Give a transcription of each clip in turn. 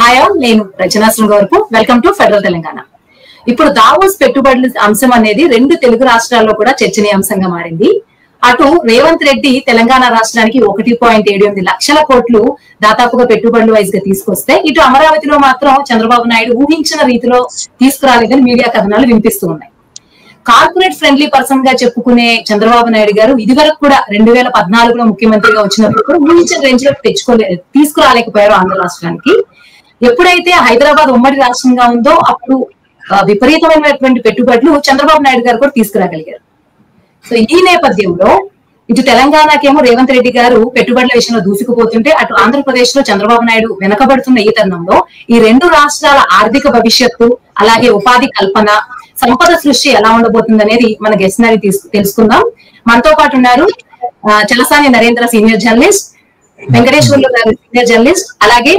Hi all, నేను రచనా వరకు welcome to federal Telangana. ఇప్పుడు దావోస్ పెట్టుబడుల అంశం అనేది రెండు తెలుగు రాష్ట్రాల్లో కూడా చర్చనీయాంశంగా మారింది. అటు రేవంత్ రెడ్డి తెలంగాణ రాష్ట్రానికి 1.78 లక్షల కోట్లు దాదాపుగా పెట్టుబడులు వైజ్ గా తీసుకొస్తే, ఇటు అమరావతిలో మాత్రం చంద్రబాబు నాయుడు ఊహించిన రీతిలో తీసుకురాలేదని మీడియా కథనాలు వినిపిస్తూ ఉన్నాయి. కార్పొరేట్ ఫ్రెండ్లీ పర్సన్ గా చెప్పుకునే చంద్రబాబు నాయుడు గారు ఇదివరకు కూడా 2014లో ముఖ్యమంత్రిగా వచ్చినప్పుడు కూడా ఊహించిన రేంజ్ లో తీసుకురాలేకపోయారు ఆంధ్ర రాష్ట్రానికి. ఎప్పుడైతే హైదరాబాద్ ఉమ్మడి రాష్ట్రంగా ఉందో అప్పుడు విపరీతమైనటువంటి పెట్టుబడులు చంద్రబాబు నాయుడు గారు కూడా తీసుకురాగలిగారు. సో ఈ నేపథ్యంలో ఇటు తెలంగాణకేమో రేవంత్ రెడ్డి గారు పెట్టుబడుల విషయంలో దూసుకుపోతుంటే, అటు ఆంధ్రప్రదేశ్ లో చంద్రబాబు నాయుడు వెనకబడుతున్న ఈ తరుణంలో ఈ రెండు రాష్ట్రాల ఆర్థిక భవిష్యత్తు, అలాగే ఉపాధి కల్పన, సంపద సృష్టి ఎలా ఉండబోతుంది అనేది మన గెస్ట్ ని తెలుసుకుందాం. మనతో పాటు ఉన్నారు చలసాని నరేంద్ర సీనియర్ జర్నలిస్ట్, వెంకటేశ్వర్లు గారు సీనియర్ జర్నలిస్ట్, అలాగే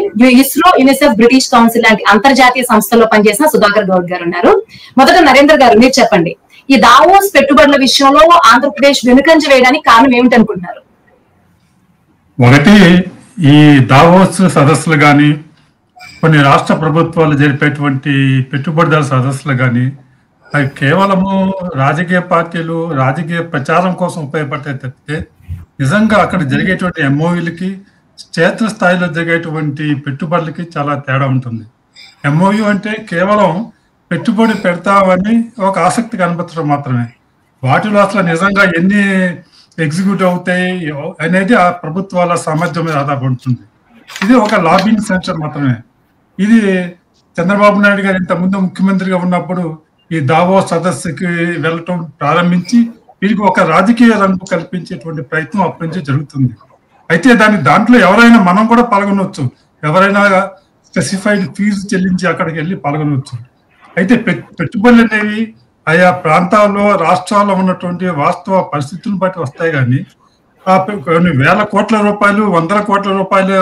ఇస్రో, యునిసెఫ్, బ్రిటిష్ కౌన్సిల్ లాంటి అంతర్జాతీయ సంస్థల్లో పనిచేసిన సుధాకర్ గౌడ్ గారు ఉన్నారు. మొదట నరేంద్ర గారు, మీరు చెప్పండి, ఈ దావోస్ పెట్టుబడుల విషయంలో ఆంధ్రప్రదేశ్ వెనుకంజ వేయడానికి కారణం ఏమిటనుకుంటున్నారు? ఒకటి, ఈ దావోస్ సదస్సులు గాని, కొన్ని రాష్ట్ర ప్రభుత్వాలు జరిపేటువంటి పెట్టుబడిదారు సదస్సులు గాని, అవి కేవలము రాజకీయ పార్టీలు రాజకీయ ప్రచారం కోసం ఉపయోగపడే తప్పితే నిజంగా అక్కడ జరిగేటువంటి ఎంఓయూలకి, క్షేత్రస్థాయిలో జరిగేటువంటి పెట్టుబడులకి చాలా తేడా ఉంటుంది. ఎంఓయూ అంటే కేవలం పెట్టుబడి పెడతామని ఒక ఆసక్తి కనబరచడం మాత్రమే. వాటిలో అసలు నిజంగా ఎన్ని ఎగ్జిక్యూట్ అవుతాయి అనేది ఆ ప్రభుత్వాల సామర్థ్యం మీద ఆధారపడుతుంది. ఇది ఒక లాబింగ్ సెంటర్ మాత్రమే. ఇది చంద్రబాబు నాయుడు గారు ఇంతకుముందు ముఖ్యమంత్రిగా ఉన్నప్పుడు ఈ దావోస్ సదస్సుకి వెళ్ళటం ప్రారంభించి వీరికి ఒక రాజకీయ రంగు కల్పించేటువంటి ప్రయత్నం అప్పటి నుంచి జరుగుతుంది. అయితే దాంట్లో ఎవరైనా, మనం కూడా పాల్గొనవచ్చు, ఎవరైనా స్పెసిఫైడ్ ఫీజు చెల్లించి అక్కడికి వెళ్ళి పాల్గొనవచ్చు. అయితే పెట్టుబడులు అనేవి ఆయా ప్రాంతాల్లో, రాష్ట్రాల్లో ఉన్నటువంటి వాస్తవ పరిస్థితులను బట్టి వస్తాయి. కానీ కొన్ని వేల కోట్ల రూపాయలు, వందల కోట్ల రూపాయలు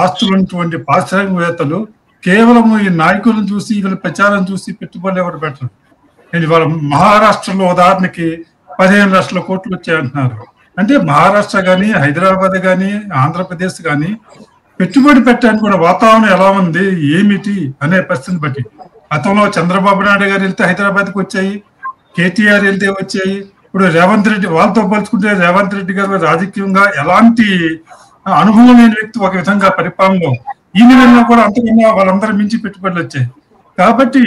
ఆస్తులు ఉన్నటువంటి పారిశ్రామికవేత్తలు కేవలం ఈ నాయకులను చూసి, వీళ్ళ ప్రచారం చూసి పెట్టుబడులు ఎవరు పెట్టరు. ఇవాళ మహారాష్ట్రలో ఉదాహరణకి 15 లక్షల కోట్లు వచ్చాయంటున్నారు. అంటే మహారాష్ట్ర కానీ, హైదరాబాద్ కానీ, ఆంధ్రప్రదేశ్ కానీ పెట్టుబడి పెట్టడానికి కూడా వాతావరణం ఎలా ఉంది, ఏమిటి అనే పరిస్థితిని బట్టి. గతంలో చంద్రబాబు నాయుడు గారు వెళ్తే హైదరాబాద్కి వచ్చాయి, కేటీఆర్ వెళ్తే వచ్చాయి. ఇప్పుడు రేవంత్ రెడ్డి, వాళ్ళతో పోల్చుకుంటే రేవంత్ రెడ్డి గారు రాజకీయంగా ఎలాంటి అనుభవం లేని వ్యక్తి ఒక విధంగా పరిపాలనలో. ఈయన వెళ్ళినా కూడా అంతకన్నా వాళ్ళందరూ మించి పెట్టుబడులు వచ్చాయి. కాబట్టి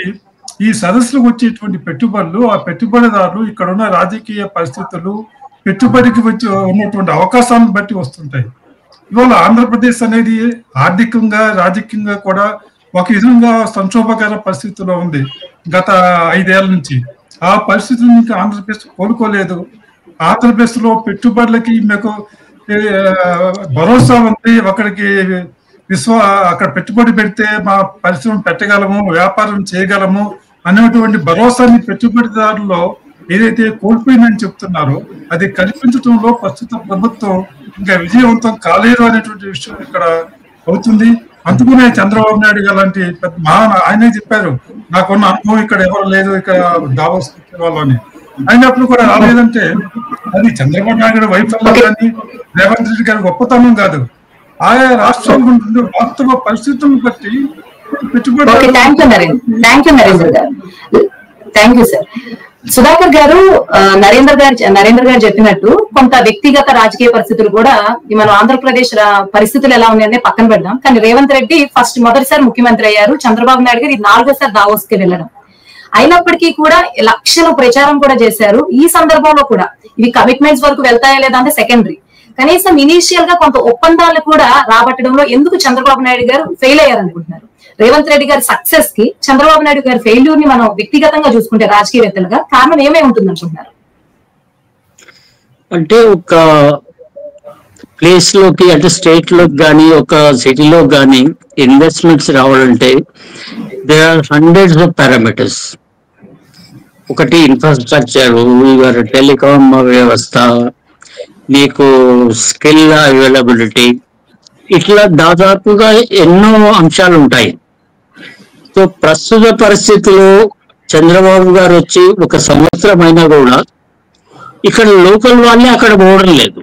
ఈ సదస్సులకు వచ్చేటువంటి పెట్టుబడులు, ఆ పెట్టుబడిదారులు ఇక్కడ ఉన్న రాజకీయ పరిస్థితులు, పెట్టుబడికి వచ్చి ఉన్నటువంటి అవకాశాలను బట్టి వస్తుంటాయి. ఇవాళ ఆంధ్రప్రదేశ్ అనేది ఆర్థికంగా, రాజకీయంగా కూడా ఒక విధంగా సంక్షోభకర పరిస్థితుల్లో ఉంది గత 5 ఏళ్ల నుంచి. ఆ పరిస్థితుల నుంచి ఆంధ్రప్రదేశ్ కోలుకోలేదు. ఆంధ్రప్రదేశ్ లో పెట్టుబడులకి మీకు భరోసా ఉంది. అక్కడ పెట్టుబడి పెడితే మా పరిశ్రమ పెట్టగలము, వ్యాపారం చేయగలము అనేటువంటి భరోసాని పెట్టుబడిదారుల్లో ఏదైతే కోల్పోయిందని చెప్తున్నారో అది కల్పించడంలో ప్రస్తుత ప్రభుత్వం ఇంకా విజయవంతం కాలేదు అనేటువంటి విషయం ఇక్కడ అవుతుంది. అందుకునే చంద్రబాబు నాయుడు గారు లాంటి పెద్ద ఆయనే చెప్పారు, నాకున్న అనుభవం ఇక్కడ ఎవరు లేదు, ఇక్కడ దావోస్ వాళ్ళని. అయినప్పుడు కూడా రాలేదంటే అది చంద్రబాబు నాయుడు గారి వైఫల్యం కానీ, రేవంత్ రెడ్డి గారి గొప్పతనం కాదు. ఆయా రాష్ట్రాలు ఉంటుంది వాస్తవ పరిస్థితులను బట్టి పెట్టుబడి. Thank you sir. సుధాకర్ గారు, నరేంద్ర గారు చెప్పినట్టు కొంత వ్యక్తిగత రాజకీయ పరిస్థితులు కూడా మనం ఆంధ్రప్రదేశ్ పరిస్థితులు ఎలా ఉన్నాయనే పక్కన పెడదాం. కానీ రేవంత్ రెడ్డి మొదటిసారి ముఖ్యమంత్రి అయ్యారు, చంద్రబాబు నాయుడు గారు 4వ దావోస్ కి వెళ్ళడం. అయినప్పటికీ కూడా లక్షల ప్రచారం కూడా చేశారు. ఈ సందర్భంలో కూడా ఇవి కమిట్మెంట్స్ వరకు వెళ్తాయా లేదా అంటే సెకండరీ, కనీసం ఇనీషియల్ గా కొంత ఒప్పందాలు కూడా రాబట్టడంలో ఎందుకు చంద్రబాబు నాయుడు గారు ఫెయిల్ అయ్యారనుకుంటున్నారు? రేవంత్ రెడ్డి గారి సక్సెస్ కి చంద్రబాబు నాయుడు గారి ఫెయిల్యూర్ ని మనం వ్యక్తిగతంగా చూసుకుంటే రాజకీయవేత్తలుగా కారణం ఏమై ఉంటుంది అనుకుంటున్నారు? అంటే ఒక ప్లేస్ లోకి, అంటే స్టేట్ లోకి కానీ, ఒక సిటీలో కానీ ఇన్వెస్ట్మెంట్స్ రావాలంటే there are hundreds of parameters. ఒకటి ఇన్ఫ్రాస్ట్రక్చర్, టెలికాం వ్యవస్థ, మీకు స్కిల్ అవైలబిలిటీ, ఇట్లా దాదాపుగా ఎన్నో అంశాలు ఉంటాయి. సో ప్రస్తుత పరిస్థితుల్లో చంద్రబాబు గారు వచ్చి 1 సంవత్సరం అయినా కూడా ఇక్కడ లోకల్ వాళ్ళే అక్కడ పోవడం లేదు.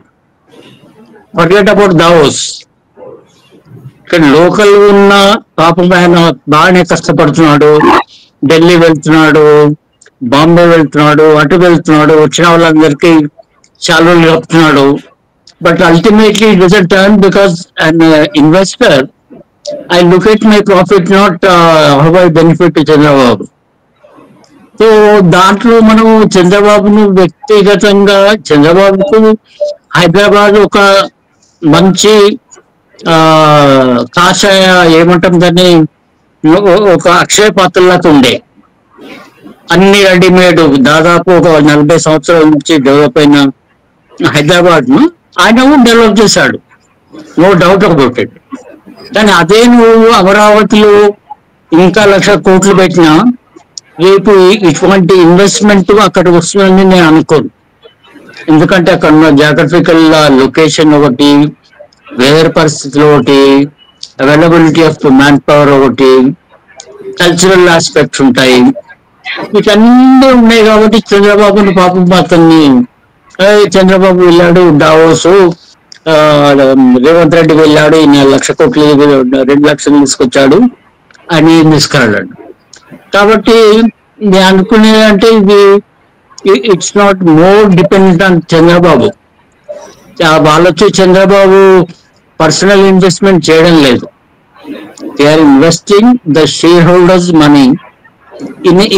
Forget about Davos. ఇక్కడ లోకల్ ఉన్న పాపం ఆయన బాగానే కష్టపడుతున్నాడు, ఢిల్లీ వెళ్తున్నాడు, బాంబే వెళ్తున్నాడు, అటు వెళ్తున్నాడు, వచ్చిన వాళ్ళందరికీ శాలువలు కప్పుతున్నాడు. But ultimately it doesn't turn because an investor I look at my profit, not how I benefit to Chandrababu. So దాంట్లో మనం చంద్రబాబును వ్యక్తిగతంగా, చంద్రబాబుకు హైదరాబాద్ ఒక మంచి కాషాయ ఏమంటాం దాన్ని, ఒక అక్షయ పాత్రలాగా ఉండే, అన్ని రెడీమేడ్, దాదాపు ఒక 40 సంవత్సరాల నుంచి డెవలప్ అయిన హైదరాబాద్ ను ఆయన డెవలప్ చేశాడు, నో డౌట్ అబౌట్ ఇట్. కానీ అదే నువ్వు అమరావతిలో ఇంకా 1,00,000 కోట్లు పెట్టినా రేపు ఇటువంటి ఇన్వెస్ట్మెంట్ అక్కడ వస్తుందని నేను అనుకోను. ఎందుకంటే అక్కడ ఉన్న జాగ్రఫికల్ లొకేషన్ ఒకటి, వెదర్ పరిస్థితులు ఒకటి, అవైలబిలిటీ ఆఫ్ మ్యాన్ పవర్ ఒకటి, కల్చరల్ ఆస్పెక్ట్స్ ఉంటాయి, వీటన్నీ ఉన్నాయి. కాబట్టి చంద్రబాబుని పాపం అతన్ని, చంద్రబాబు వెళ్ళాడు దావోస్, రేవంత్ రెడ్డి వెళ్ళాడు, ఈయన 1,00,000 కోట్లు 2 లక్షలు తీసుకొచ్చాడు అని తీసుకెళ్ళాడు. కాబట్టి నేను అనుకునేది అంటే ఇది it's not more dependent on Chandrababu. వాళ్ళొచ్చి చంద్రబాబు పర్సనల్ ఇన్వెస్ట్మెంట్ చేయడం లేదు. They are investing the shareholders money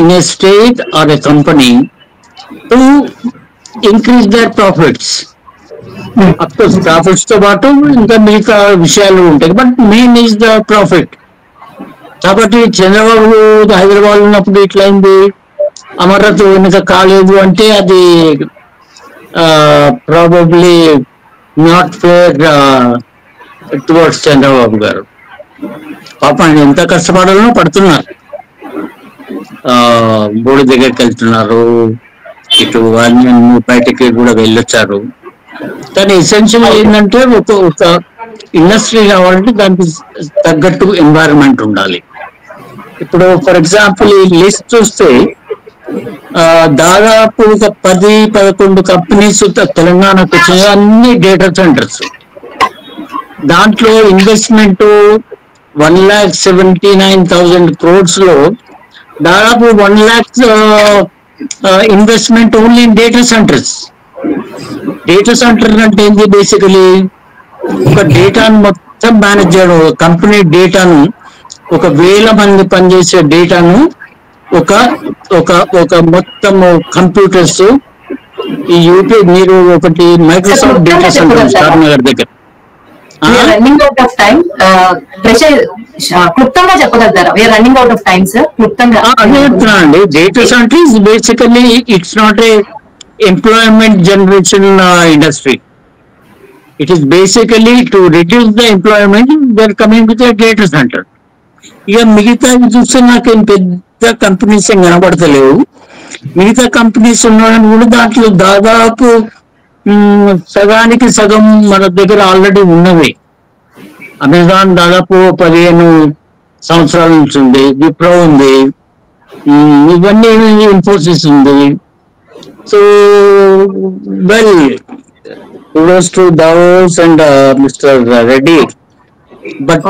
in a state or a company to increase their profits. Of course profits తో పాటు ఇంకా మిగతా విషయాలు ఉంటాయి, but main is the profit. కాబట్టి చంద్రబాబు హైదరాబాద్ ఉన్నప్పుడు ఇట్లయింది, అమరావతి వెనుక కాలేదు అంటే అది probably not fair towards Chandrababu గారు. పాపం ఎంత కష్టపడాలో పడుతున్నారు, బోర్డు దగ్గరికి వెళ్తున్నారు, ఇటు అన్ని బయటకి కూడా వెళ్ళొచ్చారు. కానీ ఎసెన్షియల్ ఏంటంటే ఒక ఇండస్ట్రీ కావాలంటే దానికి తగ్గట్టు ఎన్వైరన్మెంట్ ఉండాలి. ఇప్పుడు ఫర్ ఎగ్జాంపుల్ ఈ లిస్ట్ చూస్తే దాదాపు ఒక 10-11 కంపెనీస్ తెలంగాణకు వచ్చినాయి, అన్ని డేటా సెంటర్స్. దాంట్లో ఇన్వెస్ట్మెంట్ 1,79,000 crores లో దాదాపు 1 lakh investment only in data centres. Data centre అంటే ఏంటి? బేసికలీ ఒక డేటాను మొత్తం మేనేజ్ చేయడం, కంపెనీ డేటాను, 1,000 మంది పనిచేసే డేటాను ఒక ఒక ఒక మొత్తం కంప్యూటర్స్, ఈ యూపీ మీరు ఒకటి మైక్రోసాఫ్ట్ డేటా సెంటర్ షాద్నగర్ దగ్గర. రన్నింగ్ అవుట్ ఆఫ్ టైం, క్లుప్తంగా చెప్పగలుగుతారా? We're running out of time sir, క్లుప్తంగా. అదే చెప్తున్నానండి, data centre is basically it's not a employment generation industry. It is basically to reduce the employment. They are coming with a data center. ఇక మిగతా చూస్తే నాకేం పెద్ద కంపెనీస్ ఏం కనబడతలేవు. మిగతా కంపెనీస్ ఉన్నాయని కూడా దాంట్లో దాదాపు సగానికి సగం మన దగ్గర ఆల్రెడీ ఉన్నవి. అమెజాన్ దాదాపు 15 సంవత్సరాల నుంచి ఉంది, విప్రో ఉంది, ఇవన్నీ ఇన్ఫోసిస్ ఉంది. So, well, kudos to Davos and Mr. Reddy. But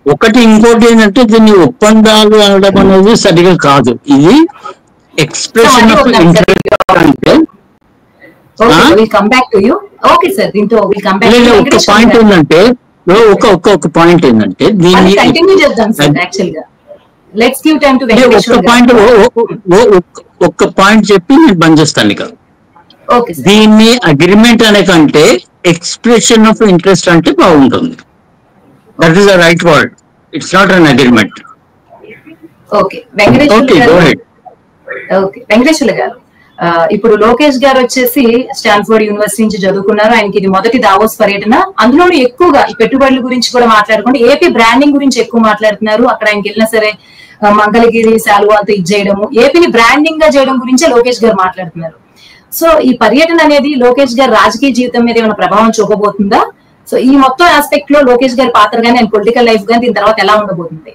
ఒకటి ఇంకోటి ఏంటంటే దీన్ని ఒప్పందాలు అనడం అనేది సరిగా కాదు. ఇది ఎక్స్ప్రెషన్ ఆఫ్ ఇంట్రెస్ట్ అంటే ఒక పాయింట్ ఏంటంటే ఒక పాయింట్ ఏంటంటే దీన్ని ఒక్క పాయింట్ చెప్పి నేను బంద్ చేస్తాను. ఇక దీన్ని అగ్రిమెంట్ అనే కంటే ఎక్స్ప్రెషన్ ఆఫ్ ఇంట్రెస్ట్ అంటే బాగుంటుంది. That is the right word. It's not an agreement. Venkateswara గారు, ఇప్పుడు లోకేష్ గారు వచ్చేసి స్టాన్ఫోర్డ్ యూనివర్సిటీ నుంచి చదువుకున్నారు. ఆయనకి ఇది మొదటి దావోస్ పర్యటన. అందులోనూ ఎక్కువగా ఈ పెట్టుబడుల గురించి కూడా మాట్లాడుకుంటే ఏపీ బ్రాండింగ్ గురించి ఎక్కువ మాట్లాడుతున్నారు. అక్కడ ఆయనకి వెళ్ళినా సరే మంగళగిరి శాలువాతో ఇది చేయడము, ఏపీని బ్రాండింగ్ గా చేయడం గురించే లోకేష్ గారు మాట్లాడుతున్నారు. సో ఈ పర్యటన అనేది లోకేష్ గారి రాజకీయ జీవితం మీద ఏమైనా ప్రభావం చూపబోతుందా? సో ఈ మొత్తం ఆస్పెక్ట్ లో లోకేష్ గారి పాత్ర గానీ ఆయన పొలిటికల్ లైఫ్ గానీ దీని తర్వాత ఎలా ఉండబోతుంది?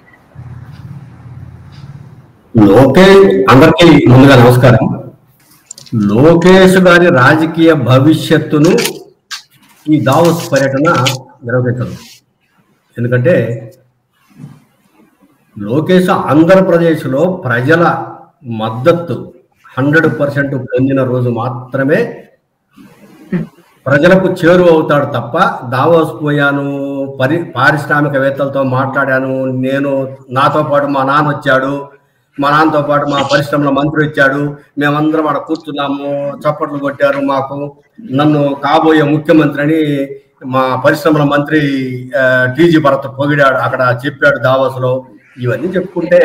అందరికీ ముందుగా నమస్కారం. లోకేష్ గారి రాజకీయ భవిష్యత్తును ఈ దావోస్ పర్యటన నిర్వహించదు. ఎందుకంటే లోకేష్ ఆంధ్రప్రదేశ్లో ప్రజల మద్దతు 100% పొందిన రోజు మాత్రమే ప్రజలకు చేరువ అవుతాడు తప్ప దావోస్ పోయాను, పారిశ్రామికవేత్తలతో మాట్లాడాను, నేను నాతో పాటు మా నాన్న వచ్చాడు, మా నాన్నతో పాటు మా పరిశ్రమల మంత్రి వచ్చాడు, మేమందరం అక్కడ కూర్చున్నాము, చప్పట్లు కొట్టారు, మాకు నన్ను కాబోయే ముఖ్యమంత్రి అని మా పరిశ్రమల మంత్రి టీజీ భరత్ పొగిడాడు, అక్కడ చెప్పాడు దావోస్లో. ఇవన్నీ చెప్పుకుంటే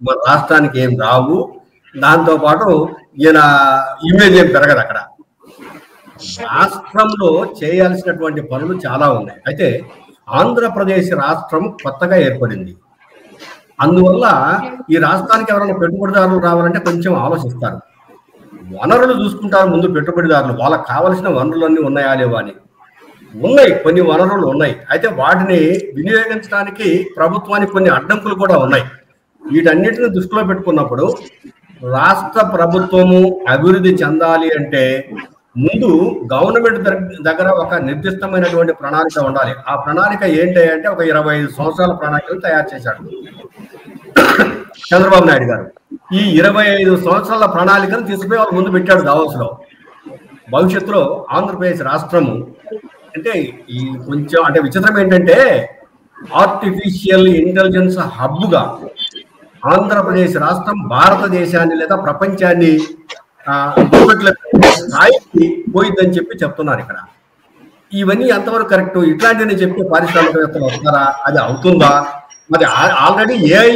మన రాష్ట్రానికి ఏం రావు, దాంతో పాటు ఈయన ఇమేజ్ ఏం పెరగదు. అక్కడ రాష్ట్రంలో చేయాల్సినటువంటి పనులు చాలా ఉన్నాయి. అయితే ఆంధ్రప్రదేశ్ రాష్ట్రం కొత్తగా ఏర్పడింది, అందువల్ల ఈ రాష్ట్రానికి ఎవరైనా పెట్టుబడిదారులు రావాలంటే కొంచెం ఆలోచిస్తారు, వనరులు చూసుకుంటారు ముందు పెట్టుబడిదారులు, వాళ్ళకి కావలసిన వనరులన్నీ ఉన్నాయా లేవా అని. ఉన్నాయి, కొన్ని వనరులు ఉన్నాయి, అయితే వాటిని వినియోగించడానికి ప్రభుత్వానికి కొన్ని అడ్డంకులు కూడా ఉన్నాయి. వీటన్నిటిని దృష్టిలో పెట్టుకున్నప్పుడు రాష్ట్ర ప్రభుత్వము అభివృద్ధి చెందాలి అంటే ముందు గవర్నమెంట్ దగ్గర ఒక నిర్దిష్టమైనటువంటి ప్రణాళిక ఉండాలి. ఆ ప్రణాళిక ఏంటి అంటే ఒక 25 సంవత్సరాల ప్రణాళికలు తయారు చేశాడు చంద్రబాబు నాయుడు గారు. ఈ 25 సంవత్సరాల ప్రణాళికను తీసుకుపోయి వాళ్ళు ముందు పెట్టాడు దావోస్లో. భవిష్యత్తులో ఆంధ్రప్రదేశ్ రాష్ట్రము అంటే ఈ కొంచెం అంటే విచిత్రం ఏంటంటే ఆర్టిఫిషియల్ ఇంటెలిజెన్స్ హబ్గా ఆంధ్రప్రదేశ్ రాష్ట్రం భారతదేశాన్ని లేదా ప్రపంచాన్ని స్థాయికి పోయిద్దని చెప్తున్నారు ఇక్కడ. ఇవన్నీ ఎంతవరకు కరెక్ట్? ఇట్లాంటివన్నీ చెప్పి పారిశ్రామికవేత్తలు వస్తారా? అది అవుతుందా? మరి ఆల్రెడీ ఏఐ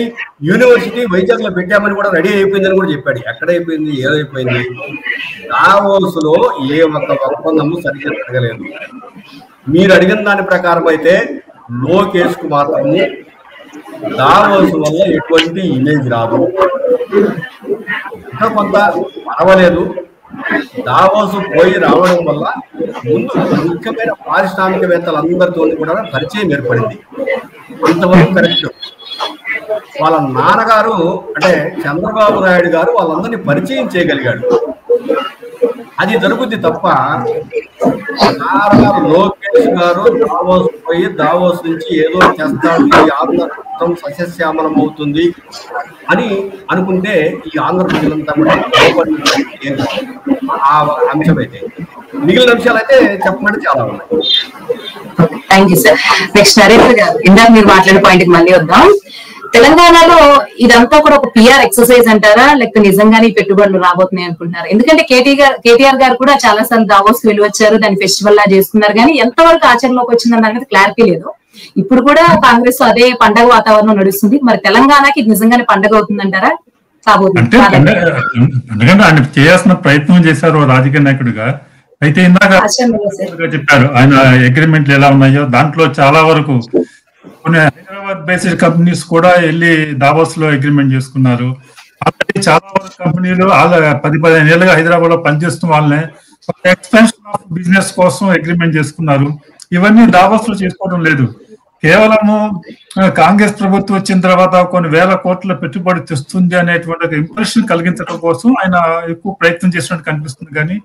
యూనివర్సిటీ వైజాగ్లో పెట్టామని కూడా రెడీ అయిపోయిందని కూడా చెప్పాడు. ఎక్కడైపోయింది, ఏదైపోయింది? దావోస్లో ఏ ఒక్క ఒప్పందము సరిగ్గా జరగలేదు. మీరు అడిగిన దాని ప్రకారం అయితే లోకేష్ కు మాత్రము దావోస్ వల్ల ఎటువంటి ఇమేజ్ రాదు. ఇంకా కొంత పర్వాలేదు, దావోస్ పోయి రావడం వల్ల ముందు ముఖ్యమైన పారిశ్రామికవేత్తలందరితో కూడా పరిచయం ఏర్పడింది. ఇంతవరకు కరెక్ట్. వాళ్ళ నాన్నగారు అంటే చంద్రబాబు నాయుడు గారు వాళ్ళందరినీ పరిచయం చేయగలిగాడు, అది జరుగుద్ది తప్ప లోకేష్ గారు దావోస్ పోయి దావోస్ నుంచి ఏదో చేస్తాడు, ఈ ఆంధ్ర రాష్ట్రం సస్యశ్యామలం అవుతుంది అని అనుకుంటే ఈ ఆంధ్ర ప్రజలంతా కూడా ఆ అంశం అయితే మిగిలిన అంశాలు అయితే చెప్పమంటే చాలా ఉన్నాయి. Thank you sir. Next Narendra గారు, ఇందాక మీరు మాట్లాడే పాయింట్ కి మళ్ళీ వద్దాం. తెలంగాణలో ఇదంతా కూడా ఒక పిఆర్ ఎక్సర్సైజ్ అంటారా, లేకపోతే నిజంగానే పెట్టుబడులు రాబోతున్నాయి అనుకుంటున్నారు? ఎందుకంటే కేటీఆర్ గారు కూడా చాలా సార్లు దావోస్ కి వెళ్ళి వచ్చారు, దాన్ని ఫెస్టివల్ లా చేసుకున్నారు, కానీ ఎంతవరకు ఆచరణలోకి వచ్చిందన్న అనేది క్లారిటీ లేదు. ఇప్పుడు కూడా కాంగ్రెస్ అదే పండగ వాతావరణం నడుస్తుంది. మరి తెలంగాణకి ఇది నిజంగానే పండగ అవుతుందంటారా? అంటే ఎందుకంటే ఆయన చేయాల్సిన ప్రయత్నం చేశారు రాజకీయ నాయకుడిగా. అయితే ఇందాక చెప్పారు ఆయన అగ్రిమెంట్లు ఎలా ఉన్నాయో, దాంట్లో చాలా వరకు కొన్ని హైదరాబాద్ బేస్డ్ కంపెనీస్ కూడా వెళ్ళి దావోస్ లో అగ్రిమెంట్ చేసుకున్నారు. ఆల్రెడీ చాలా వరకు కంపెనీలు 10-15 ఏళ్ళుగా హైదరాబాద్ లో పనిచేస్తున్న వాళ్ళనే ఎక్స్పెన్షన్ ఆఫ్ బిజినెస్ కోసం అగ్రిమెంట్ చేసుకున్నారు. ఇవన్నీ దావోస్ లో చేసుకోవడం లేదు. కేవలము కాంగ్రెస్ ప్రభుత్వం వచ్చిన తర్వాత కొన్ని వేల కోట్ల పెట్టుబడి తెస్తుంది అనేటువంటి ఇంప్రెషన్ కలిగించడం కోసం ఆయన ఎక్కువ ప్రయత్నం చేసినట్టు కనిపిస్తుంది. కానీ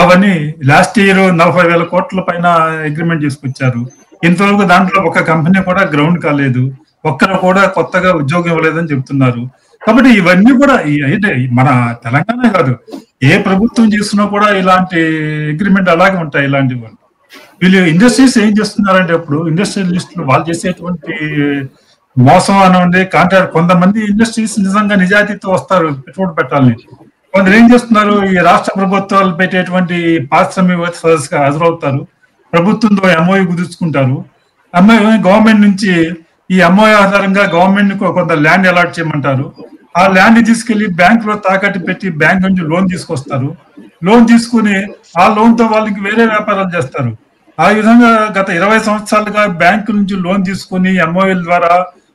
అవన్నీ లాస్ట్ ఇయర్ 40,000 కోట్ల పైన అగ్రిమెంట్ చేసుకొచ్చారు. ఇంతవరకు దాంట్లో ఒక కంపెనీ కూడా గ్రౌండ్ కాలేదు, ఒక్కరు కూడా కొత్తగా ఉద్యోగం ఇవ్వలేదని చెప్తున్నారు. కాబట్టి ఇవన్నీ కూడా అయితే మన తెలంగాణ కాదు, ఏ ప్రభుత్వం చేస్తున్నా కూడా ఇలాంటి అగ్రిమెంట్ అలాగే ఉంటాయి. ఇలాంటివి వీళ్ళు ఇండస్ట్రీస్ ఏం చేస్తున్నారంటే ఇప్పుడు ఇండస్ట్రియలిస్టులు వాళ్ళు చేసేటువంటి మోసం అనండి కాంట్రాక్ట్. కొంతమంది ఇండస్ట్రీస్ నిజంగా నిజాయితీతో వస్తారు పెట్టుబడి పెట్టాలని, కొందరు ఏం చేస్తున్నారు ఈ రాష్ట్ర ప్రభుత్వాలు పెట్టేటువంటి పారిశ్రామిక సదస్సుగా హాజరవుతారు, ప్రభుత్వంతో ఎంఓయూ కుదుర్చుకుంటారు. గవర్నమెంట్ నుంచి ఈ ఎంఓయూ ఆధారంగా గవర్నమెంట్ కొంత ల్యాండ్ అలాట్ చేయమంటారు. ఆ ల్యాండ్ తీసుకెళ్లి బ్యాంక్ లో తాకట్టు పెట్టి బ్యాంక్ నుంచి లోన్ తీసుకొస్తారు. లోన్ తీసుకుని ఆ లోన్ తో వాళ్ళకి వేరే వ్యాపారాలు చేస్తారు. ఆ విధంగా గత 20 సంవత్సరాలుగా బ్యాంకు నుంచి లోన్ తీసుకుని ఎంఓయూల ద్వారా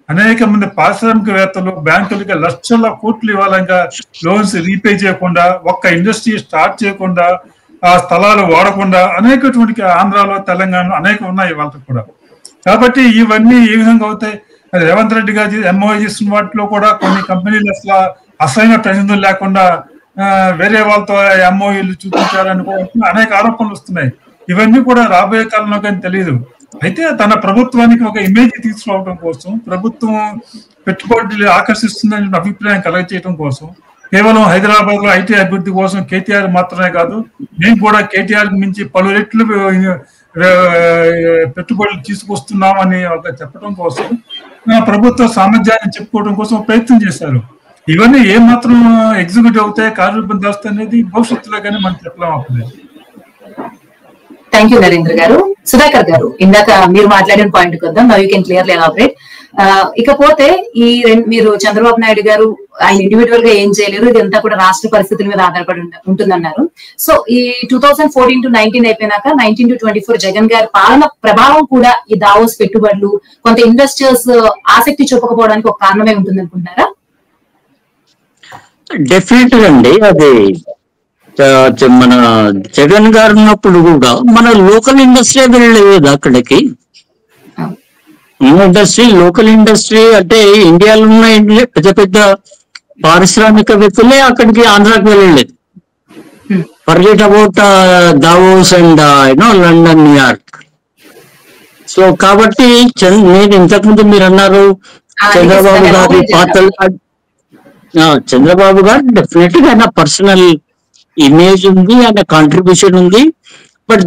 అనేక మంది పారిశ్రామికవేత్తలు బ్యాంకులకి లక్షల కోట్లు ఇవ్వాలంగా లోన్స్ రీపే చేయకుండా, ఒక్క ఇండస్ట్రీ స్టార్ట్ చేయకుండా, ఆ స్థలాలు వాడకుండా అనేకటువంటి ఆంధ్రాలో తెలంగాణలో అనేక ఉన్నాయి వాళ్ళకి కూడా. కాబట్టి ఇవన్నీ ఏ విధంగా అవుతాయి? రేవంత్ రెడ్డి గారు ఎంఓ చేసిన వాటిలో కూడా కొన్ని కంపెనీలు అసలు అసలైన ప్రతినిధులు లేకుండా వేరే వాళ్ళతో ఎంఓయూలు చూపించారని అనేక ఆరోపణలు వస్తున్నాయి. ఇవన్నీ కూడా రాబోయే కాలంలో కానీ తెలియదు. అయితే తన ప్రభుత్వానికి ఒక ఇమేజ్ తీసుకురావడం కోసం, ప్రభుత్వం పెట్టుబడులు ఆకర్షిస్తుందని అభిప్రాయం కలగచేయడం కోసం, కేవలం హైదరాబాద్ లో ఐటీ అభివృద్ధి కోసం కేటీఆర్ మాత్రమే కాదు, మేము కూడా కేటీఆర్ మించి పలు రెట్లు పెట్టుబడులు తీసుకొస్తున్నామని చెప్పడం కోసం, ప్రభుత్వ సామర్థ్యాన్ని చెప్పుకోవడం కోసం ప్రయత్నం చేశారు. ఇవన్నీ ఏమాత్రం ఎగ్జిక్యూటివ్ అవుతాయి, కార్యరూపం దాస్తాయి అనేది భవిష్యత్తులో కానీ మనం చెప్పలేం. అప్పుడు థ్యాంక్ యూ నరేంద్ర గారు. సుధాకర్ గారు, ఇందాక మీరు మాట్లాడిన పాయింట్ వద్దాం. Now you can clearly elaborate. ఇకపోతే మీరు చంద్రబాబు నాయుడు గారు ఆయన ఇండివిజువల్ గా ఏం చేయలేరు, ఇదంతా కూడా రాష్ట్ర పరిస్థితుల మీద ఆధారపడి ఉంటుందన్నారు. సో ఈ 2014 to 19 అయిపోయినాక 19 to 24 జగన్ గారి పాలన ప్రభావం కూడా ఈ దావోస్ పెట్టుబడులు, కొంత ఇన్వెస్టర్స్ ఆసక్తి చూపకపోవడానికి ఒక కారణమే ఉంటుంది అనుకుంటున్నారా? డెఫినెట్ గా అండి. అది మన జగన్ గారు ఉన్నప్పుడు కూడా మన లోకల్ ఇండస్ట్రీ వెళ్ళలేదు అక్కడికి. ఇండస్ట్రీ, లోకల్ ఇండస్ట్రీ అంటే ఇండియాలో ఉన్న పెద్ద పెద్ద పారిశ్రామికవేత్తలే అక్కడికి ఆంధ్రాకి వెళ్ళలేదు. Forget about Davos and London, New York. So కాబట్టి నేను ఇంతకుముందు మీరు అన్నారు చంద్రబాబు గారి పాత్రలు, చంద్రబాబు గారు డెఫినెట్ గా ఆయన పర్సనల్ ఇమేజ్ ఉంది, ఆయన కాంట్రిబ్యూషన్ ఉంది. But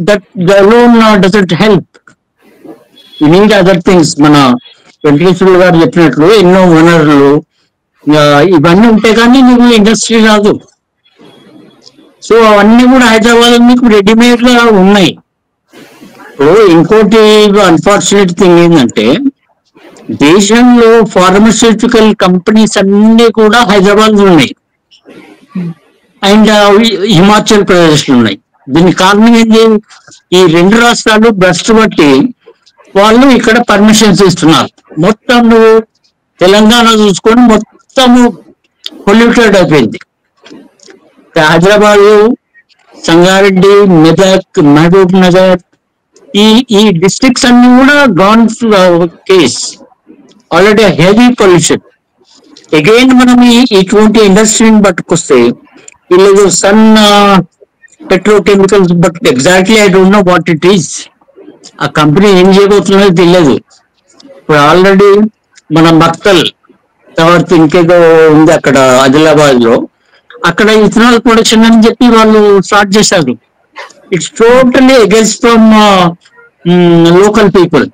that alone doesn't help. You need other things. మన వెంకటేశ్వరులు గారు చెప్పినట్లు ఎన్నో వనరులు ఇవన్నీ ఉంటే కానీ నీకు ఇండస్ట్రీ రాదు. సో అవన్నీ కూడా హైదరాబాద్ మీకు రెడీమేడ్ గా ఉన్నాయి. ఇప్పుడు ఇంకోటి అన్ఫార్చునేట్ థింగ్ ఏంటంటే దేశంలో ఫార్మస్యూటికల్ కంపెనీస్ అన్ని కూడా హైదరాబాద్ లో ఉన్నాయి అండ్ హిమాచల్ ప్రదేశ్ లో ఉన్నాయి. దీనికి కారణం ఏంటి? ఈ రెండు రాష్ట్రాలు భ్రష్టు బట్టి వాళ్ళు ఇక్కడ పర్మిషన్స్ ఇస్తున్నారు. మొత్తం నువ్వు తెలంగాణ చూసుకొని మొత్తము పొల్యూటెడ్ అయిపోయింది. హైదరాబాద్, సంగారెడ్డి, మెదక్, మహబూబ్ నగర్, ఈ డిస్ట్రిక్ట్స్ అన్ని కూడా gone case, already heavy pollution. Again మనం ఇటువంటి ఇండస్ట్రీని పట్టుకొస్తే వీళ్ళు Sun petrochemicals, but exactly I don't know what it is. ఆ కంపెనీ ఏం చేయబోతుందో తెలియదు. ఇప్పుడు ఆల్రెడీ మన మక్తల్ తర్వాత ఇంకేదో ఉంది అక్కడ ఆదిలాబాద్ లో, అక్కడ ఇథనాల్ ప్రొడక్షన్ అని చెప్పి వాళ్ళు స్టార్ట్ చేశారు. It's totally against from local people.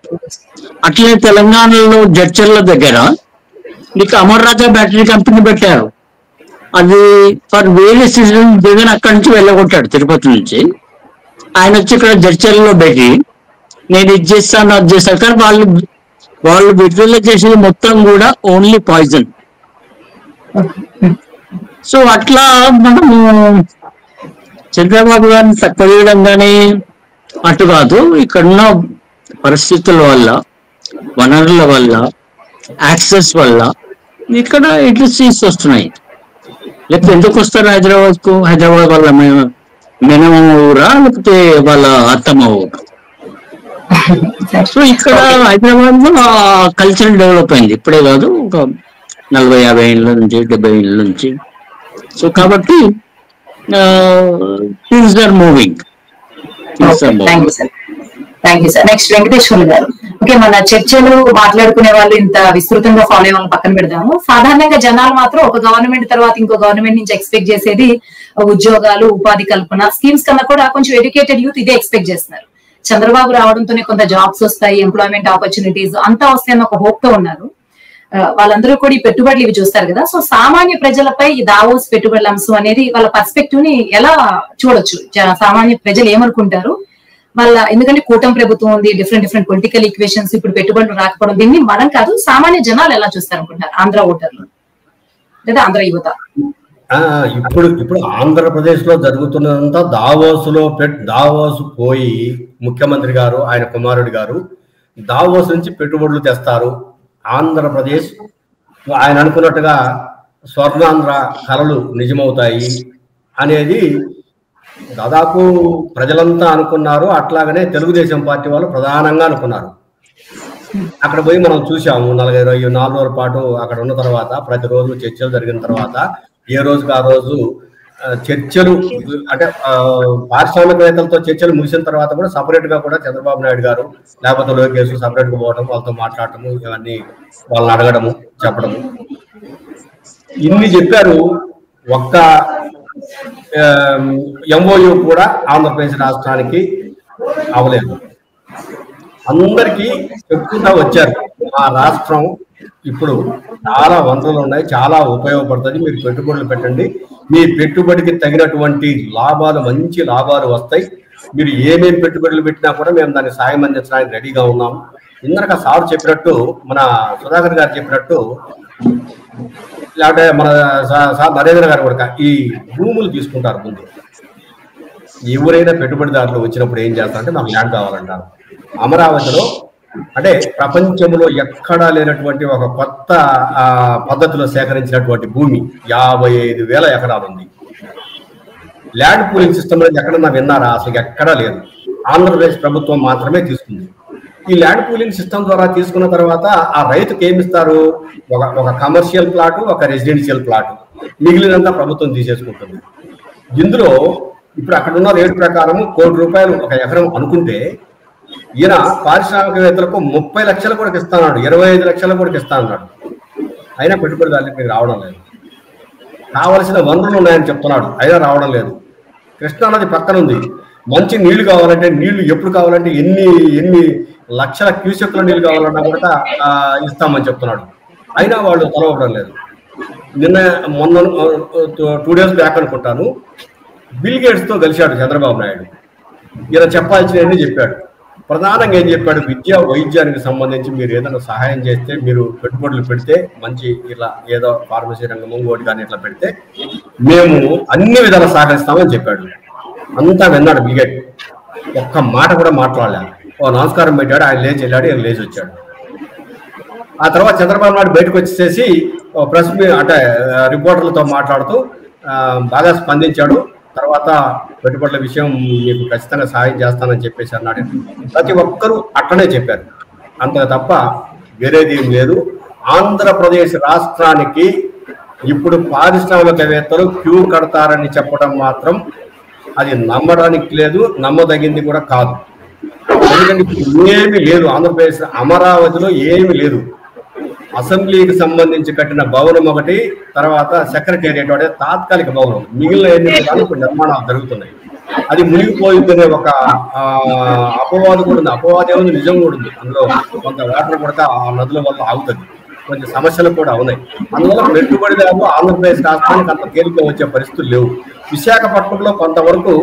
అట్లే తెలంగాణలో జడ్చర్ల దగ్గర నీకు అమర్ రాజా బ్యాటరీ కంపెనీ పెట్టారు. అది ఫర్ వేరియస్ సీజన్ జగన్ అక్కడి నుంచి వెళ్ళగొట్టాడు తిరుపతి నుంచి. ఆయన వచ్చి ఇక్కడ జడ్చర్లలో పెట్టి నేను ఇది చేస్తాను అది చేస్తాను, కానీ వాళ్ళు విడుదల చేసేది మొత్తం కూడా ఓన్లీ పాయిజన్. సో అట్లా మనము చంద్రబాబు గారిని తక్కువ చేయడం కానీ అటు కాదు, ఇక్కడున్న పరిస్థితుల వల్ల, వనరుల వల్ల, యాక్సెస్ వల్ల ఇక్కడ ఇండస్ట్రీస్ వస్తున్నాయి. లేకపోతే ఎందుకు వస్తారు హైదరాబాద్ కు? హైదరాబాద్ వాళ్ళ మినిమం ఊరా లేకపోతే వాళ్ళ అత్తమ్మ ఊరా? సో ఇక్కడ హైదరాబాద్ లో కల్చర్ డెవలప్ అయింది, ఇప్పుడే కాదు, ఒక 40-50 ఏళ్ళ నుంచి, 70 ఏళ్ళ నుంచి. సో కాబట్టి things are moving. Thank you sir. Next Venkateswarlu garu. Okay, మన చర్చలు మాట్లాడుకునే వాళ్ళు ఇంత విస్తృతంగా ఫాలో అయ్యే వాళ్ళని పక్కన పెడదాము. సాధారణంగా జనాలు మాత్రం ఒక గవర్నమెంట్ తర్వాత ఇంకో గవర్నమెంట్ నుంచి ఎక్స్పెక్ట్ చేసేది ఉద్యోగాలు, ఉపాధి కల్పన స్కీమ్స్ కన్నా కూడా కొంచెం ఎడ్యుకేటెడ్ యూత్ ఇదే ఎక్స్పెక్ట్ చేస్తున్నారు. చంద్రబాబు రావడంతోనే కొంత జాబ్స్ వస్తాయి, ఎంప్లాయ్మెంట్ ఆపర్చునిటీస్ అంతా వస్తాయని ఒక హోప్ తో ఉన్నారు. వాళ్ళందరూ కూడా ఈ పెట్టుబడులు ఇవి చూస్తారు కదా. సో సామాన్య ప్రజలపై ఈ దావోస్ పెట్టుబడుల అంశం అనేది వాళ్ళ పర్స్పెక్టివ్ ని ఎలా చూడొచ్చు? సామాన్య ప్రజలు ఏమనుకుంటారు వాళ్ళ? ఎందుకంటే కూటమి ప్రభుత్వం ఉంది, డిఫరెంట్ పొలిటికల్ ఈక్వేషన్స్, ఇప్పుడు పెట్టుబడులు రాకపోవడం, దీన్ని మనం కాదు సామాన్య జనాలు ఎలా చూస్తారు అనుకుంటారు? ఆంధ్ర ఓటర్లు లేదా ఆంధ్ర యువత? ఇప్పుడు ఆంధ్రప్రదేశ్ లో జరుగుతున్నదంతా దావోస్ పోయి ముఖ్యమంత్రి గారు, ఆయన కుమారుడు గారు దావోస్ నుంచి పెట్టుబడులు తెస్తారు. ఆంధ్రప్రదేశ్ ఆయన అనుకున్నట్టుగా స్వర్ణాంధ్ర కలలు నిజమవుతాయి అనేది దాదాపు ప్రజలంతా అనుకున్నారు. అట్లాగనే తెలుగుదేశం పార్టీ వాళ్ళు ప్రధానంగా అనుకున్నారు. అక్కడ పోయి మనం చూసాము 4 రోజుల పాటు అక్కడ ఉన్న తర్వాత ప్రతిరోజు చర్చలు జరిగిన తర్వాత ఏ రోజుకి ఆ రోజు చర్చలు అంటే పారిశ్రామికవేత్తలతో చర్చలు ముగిసిన తర్వాత కూడా సపరేట్ గా కూడా చంద్రబాబు నాయుడు గారు లేకపోతే లోకేష్ సపరేట్ గా పోవడం, వాళ్ళతో మాట్లాడటము, ఇవన్నీ వాళ్ళని అడగడము, చెప్పడము, ఇన్ని చెప్పారు. ఒక్క ఎంఓయూ కూడా ఆంధ్రప్రదేశ్ రాష్ట్రానికి అవలేదు. అందరికీ చెప్పుకుంటా వచ్చారు మా రాష్ట్రం ఇప్పుడు చాలా వనరులు ఉన్నాయి, చాలా ఉపయోగపడుతుంది, మీరు పెట్టుబడులు పెట్టండి, మీ పెట్టుబడికి తగినటువంటి లాభాలు, మంచి లాభాలు వస్తాయి, మీరు ఏమేమి పెట్టుబడులు పెట్టినా కూడా మేము దాన్ని సాయం అందించడానికి రెడీగా ఉన్నాము. ఇందాక సార్ చెప్పినట్టు, మన సుధాకర్ గారు చెప్పినట్టు, లేకపోతే మన సార్ నరేంద్ర గారు కూడా ఈ భూములు తీసుకుంటారు. ముందు ఎవరైనా పెట్టుబడిదారులు వచ్చినప్పుడు ఏం చేస్తారంటే మాకు ల్యాండ్ కావాలంటారు. అమరావతిలో అంటే ప్రపంచంలో ఎక్కడా లేనటువంటి ఒక కొత్త పద్ధతిలో సేకరించినటువంటి భూమి 55,000 ఎకరాలు ఉంది. ల్యాండ్ పూలింగ్ సిస్టమ్ అనేది ఎక్కడన్నా విన్నారా? అసలు ఎక్కడా లేదు. ఆంధ్రప్రదేశ్ ప్రభుత్వం మాత్రమే తీసుకుంది. ఈ ల్యాండ్ పూలింగ్ సిస్టమ్ ద్వారా తీసుకున్న తర్వాత ఆ రైతుకి ఏమిస్తారు? ఒక కమర్షియల్ ప్లాట్, ఒక రెసిడెన్షియల్ ప్లాట్, మిగిలినంతా ప్రభుత్వం తీసేసుకుంటుంది. ఇందులో ఇప్పుడు అక్కడ ఉన్న రేటు ప్రకారం ₹1,00,00,000 ఒక ఎకరం అనుకుంటే, ఈయన పారిశ్రామికవేత్తలకు 30 లక్షలు కూడా ఇస్తాడు, 25 లక్షలు కూడా ఇస్తా అన్నాడు. అయినా పెట్టుబడిదారులకు రావడం లేదు. కావలసిన వనరులు ఉన్నాయని చెప్తున్నాడు, అయినా రావడం లేదు. కృష్ణా నది పక్కన ఉంది, మంచి నీళ్లు కావాలంటే, నీళ్లు ఎప్పుడు కావాలంటే ఎన్ని లక్షల క్యూసెక్ల నీళ్లు కావాలన్నా కూడా ఇస్తామని చెప్తున్నాడు. అయినా వాళ్ళు తలవడం లేదు. మొన్న 2 days బ్యాక్ అనుకుంటాను, బిల్ గేట్స్తో కలిశాడు చంద్రబాబు నాయుడు. ఈయన చెప్పాల్సినవన్నీ చెప్పాడు. ప్రధానంగా ఏం చెప్పాడు? విద్య వైద్యానికి సంబంధించి మీరు ఏదైనా సహాయం చేస్తే, మీరు పెట్టుబడులు పెడితే, మంచి ఇలా ఏదో ఫార్మసీ రంగం ఇంకోటి కానీ ఇట్లా పెడితే మేము అన్ని విధాలు సహకరిస్తామని చెప్పాడు. అంతా విన్నాడు బిల్ గేట్, ఒక్క మాట కూడా మాట్లాడలేదు. నమస్కారం పెట్టాడు, ఆయన లేచి వెళ్ళాడు, ఆయన లేచి వచ్చాడు. ఆ తర్వాత చంద్రబాబు నాయుడు బయటకు వచ్చేసి ప్రెస్ అంటే రిపోర్టర్లతో మాట్లాడుతూ బాగా స్పందించాడు. తర్వాత పెట్టుబడుల విషయం మీకు ఖచ్చితంగా సహాయం చేస్తానని చెప్పేసి అన్నాడు. ప్రతి ఒక్కరూ అట్లనే చెప్పారు, అంత తప్ప వేరేది ఏం లేదు. ఆంధ్రప్రదేశ్ రాష్ట్రానికి ఇప్పుడు పారిశ్రామికవేత్తలు క్యూ కడతారని చెప్పడం మాత్రం అది నమ్మడానికి లేదు, నమ్మదగింది కూడా కాదు. ఎందుకంటే ఏమీ లేదు ఆంధ్రప్రదేశ్, అమరావతిలో ఏమీ లేదు. అసెంబ్లీకి సంబంధించి కట్టిన భవనం ఒకటి, తర్వాత సెక్రటేరియట్ ఒకటి తాత్కాలిక భవనం, మిగిలిన ఎన్ని ఇప్పుడు నిర్మాణాలు జరుగుతున్నాయి. అది మునిగిపోయిందనే ఒక అపవాదు కూడా ఉంది. అపవాదం ఏముంది, నిజం కూడా ఉంది. అందులో కొంత వాటర్ కూడా ఆ నదుల వల్ల ఆగుతుంది, కొంచెం సమస్యలు కూడా ఉన్నాయి. అందువల్ల పెట్టుబడిదారులు ఆంధ్రప్రదేశ్ రాష్ట్రానికి అంత తేలిక వచ్చే పరిస్థితులు లేవు. విశాఖపట్నంలో కొంతవరకు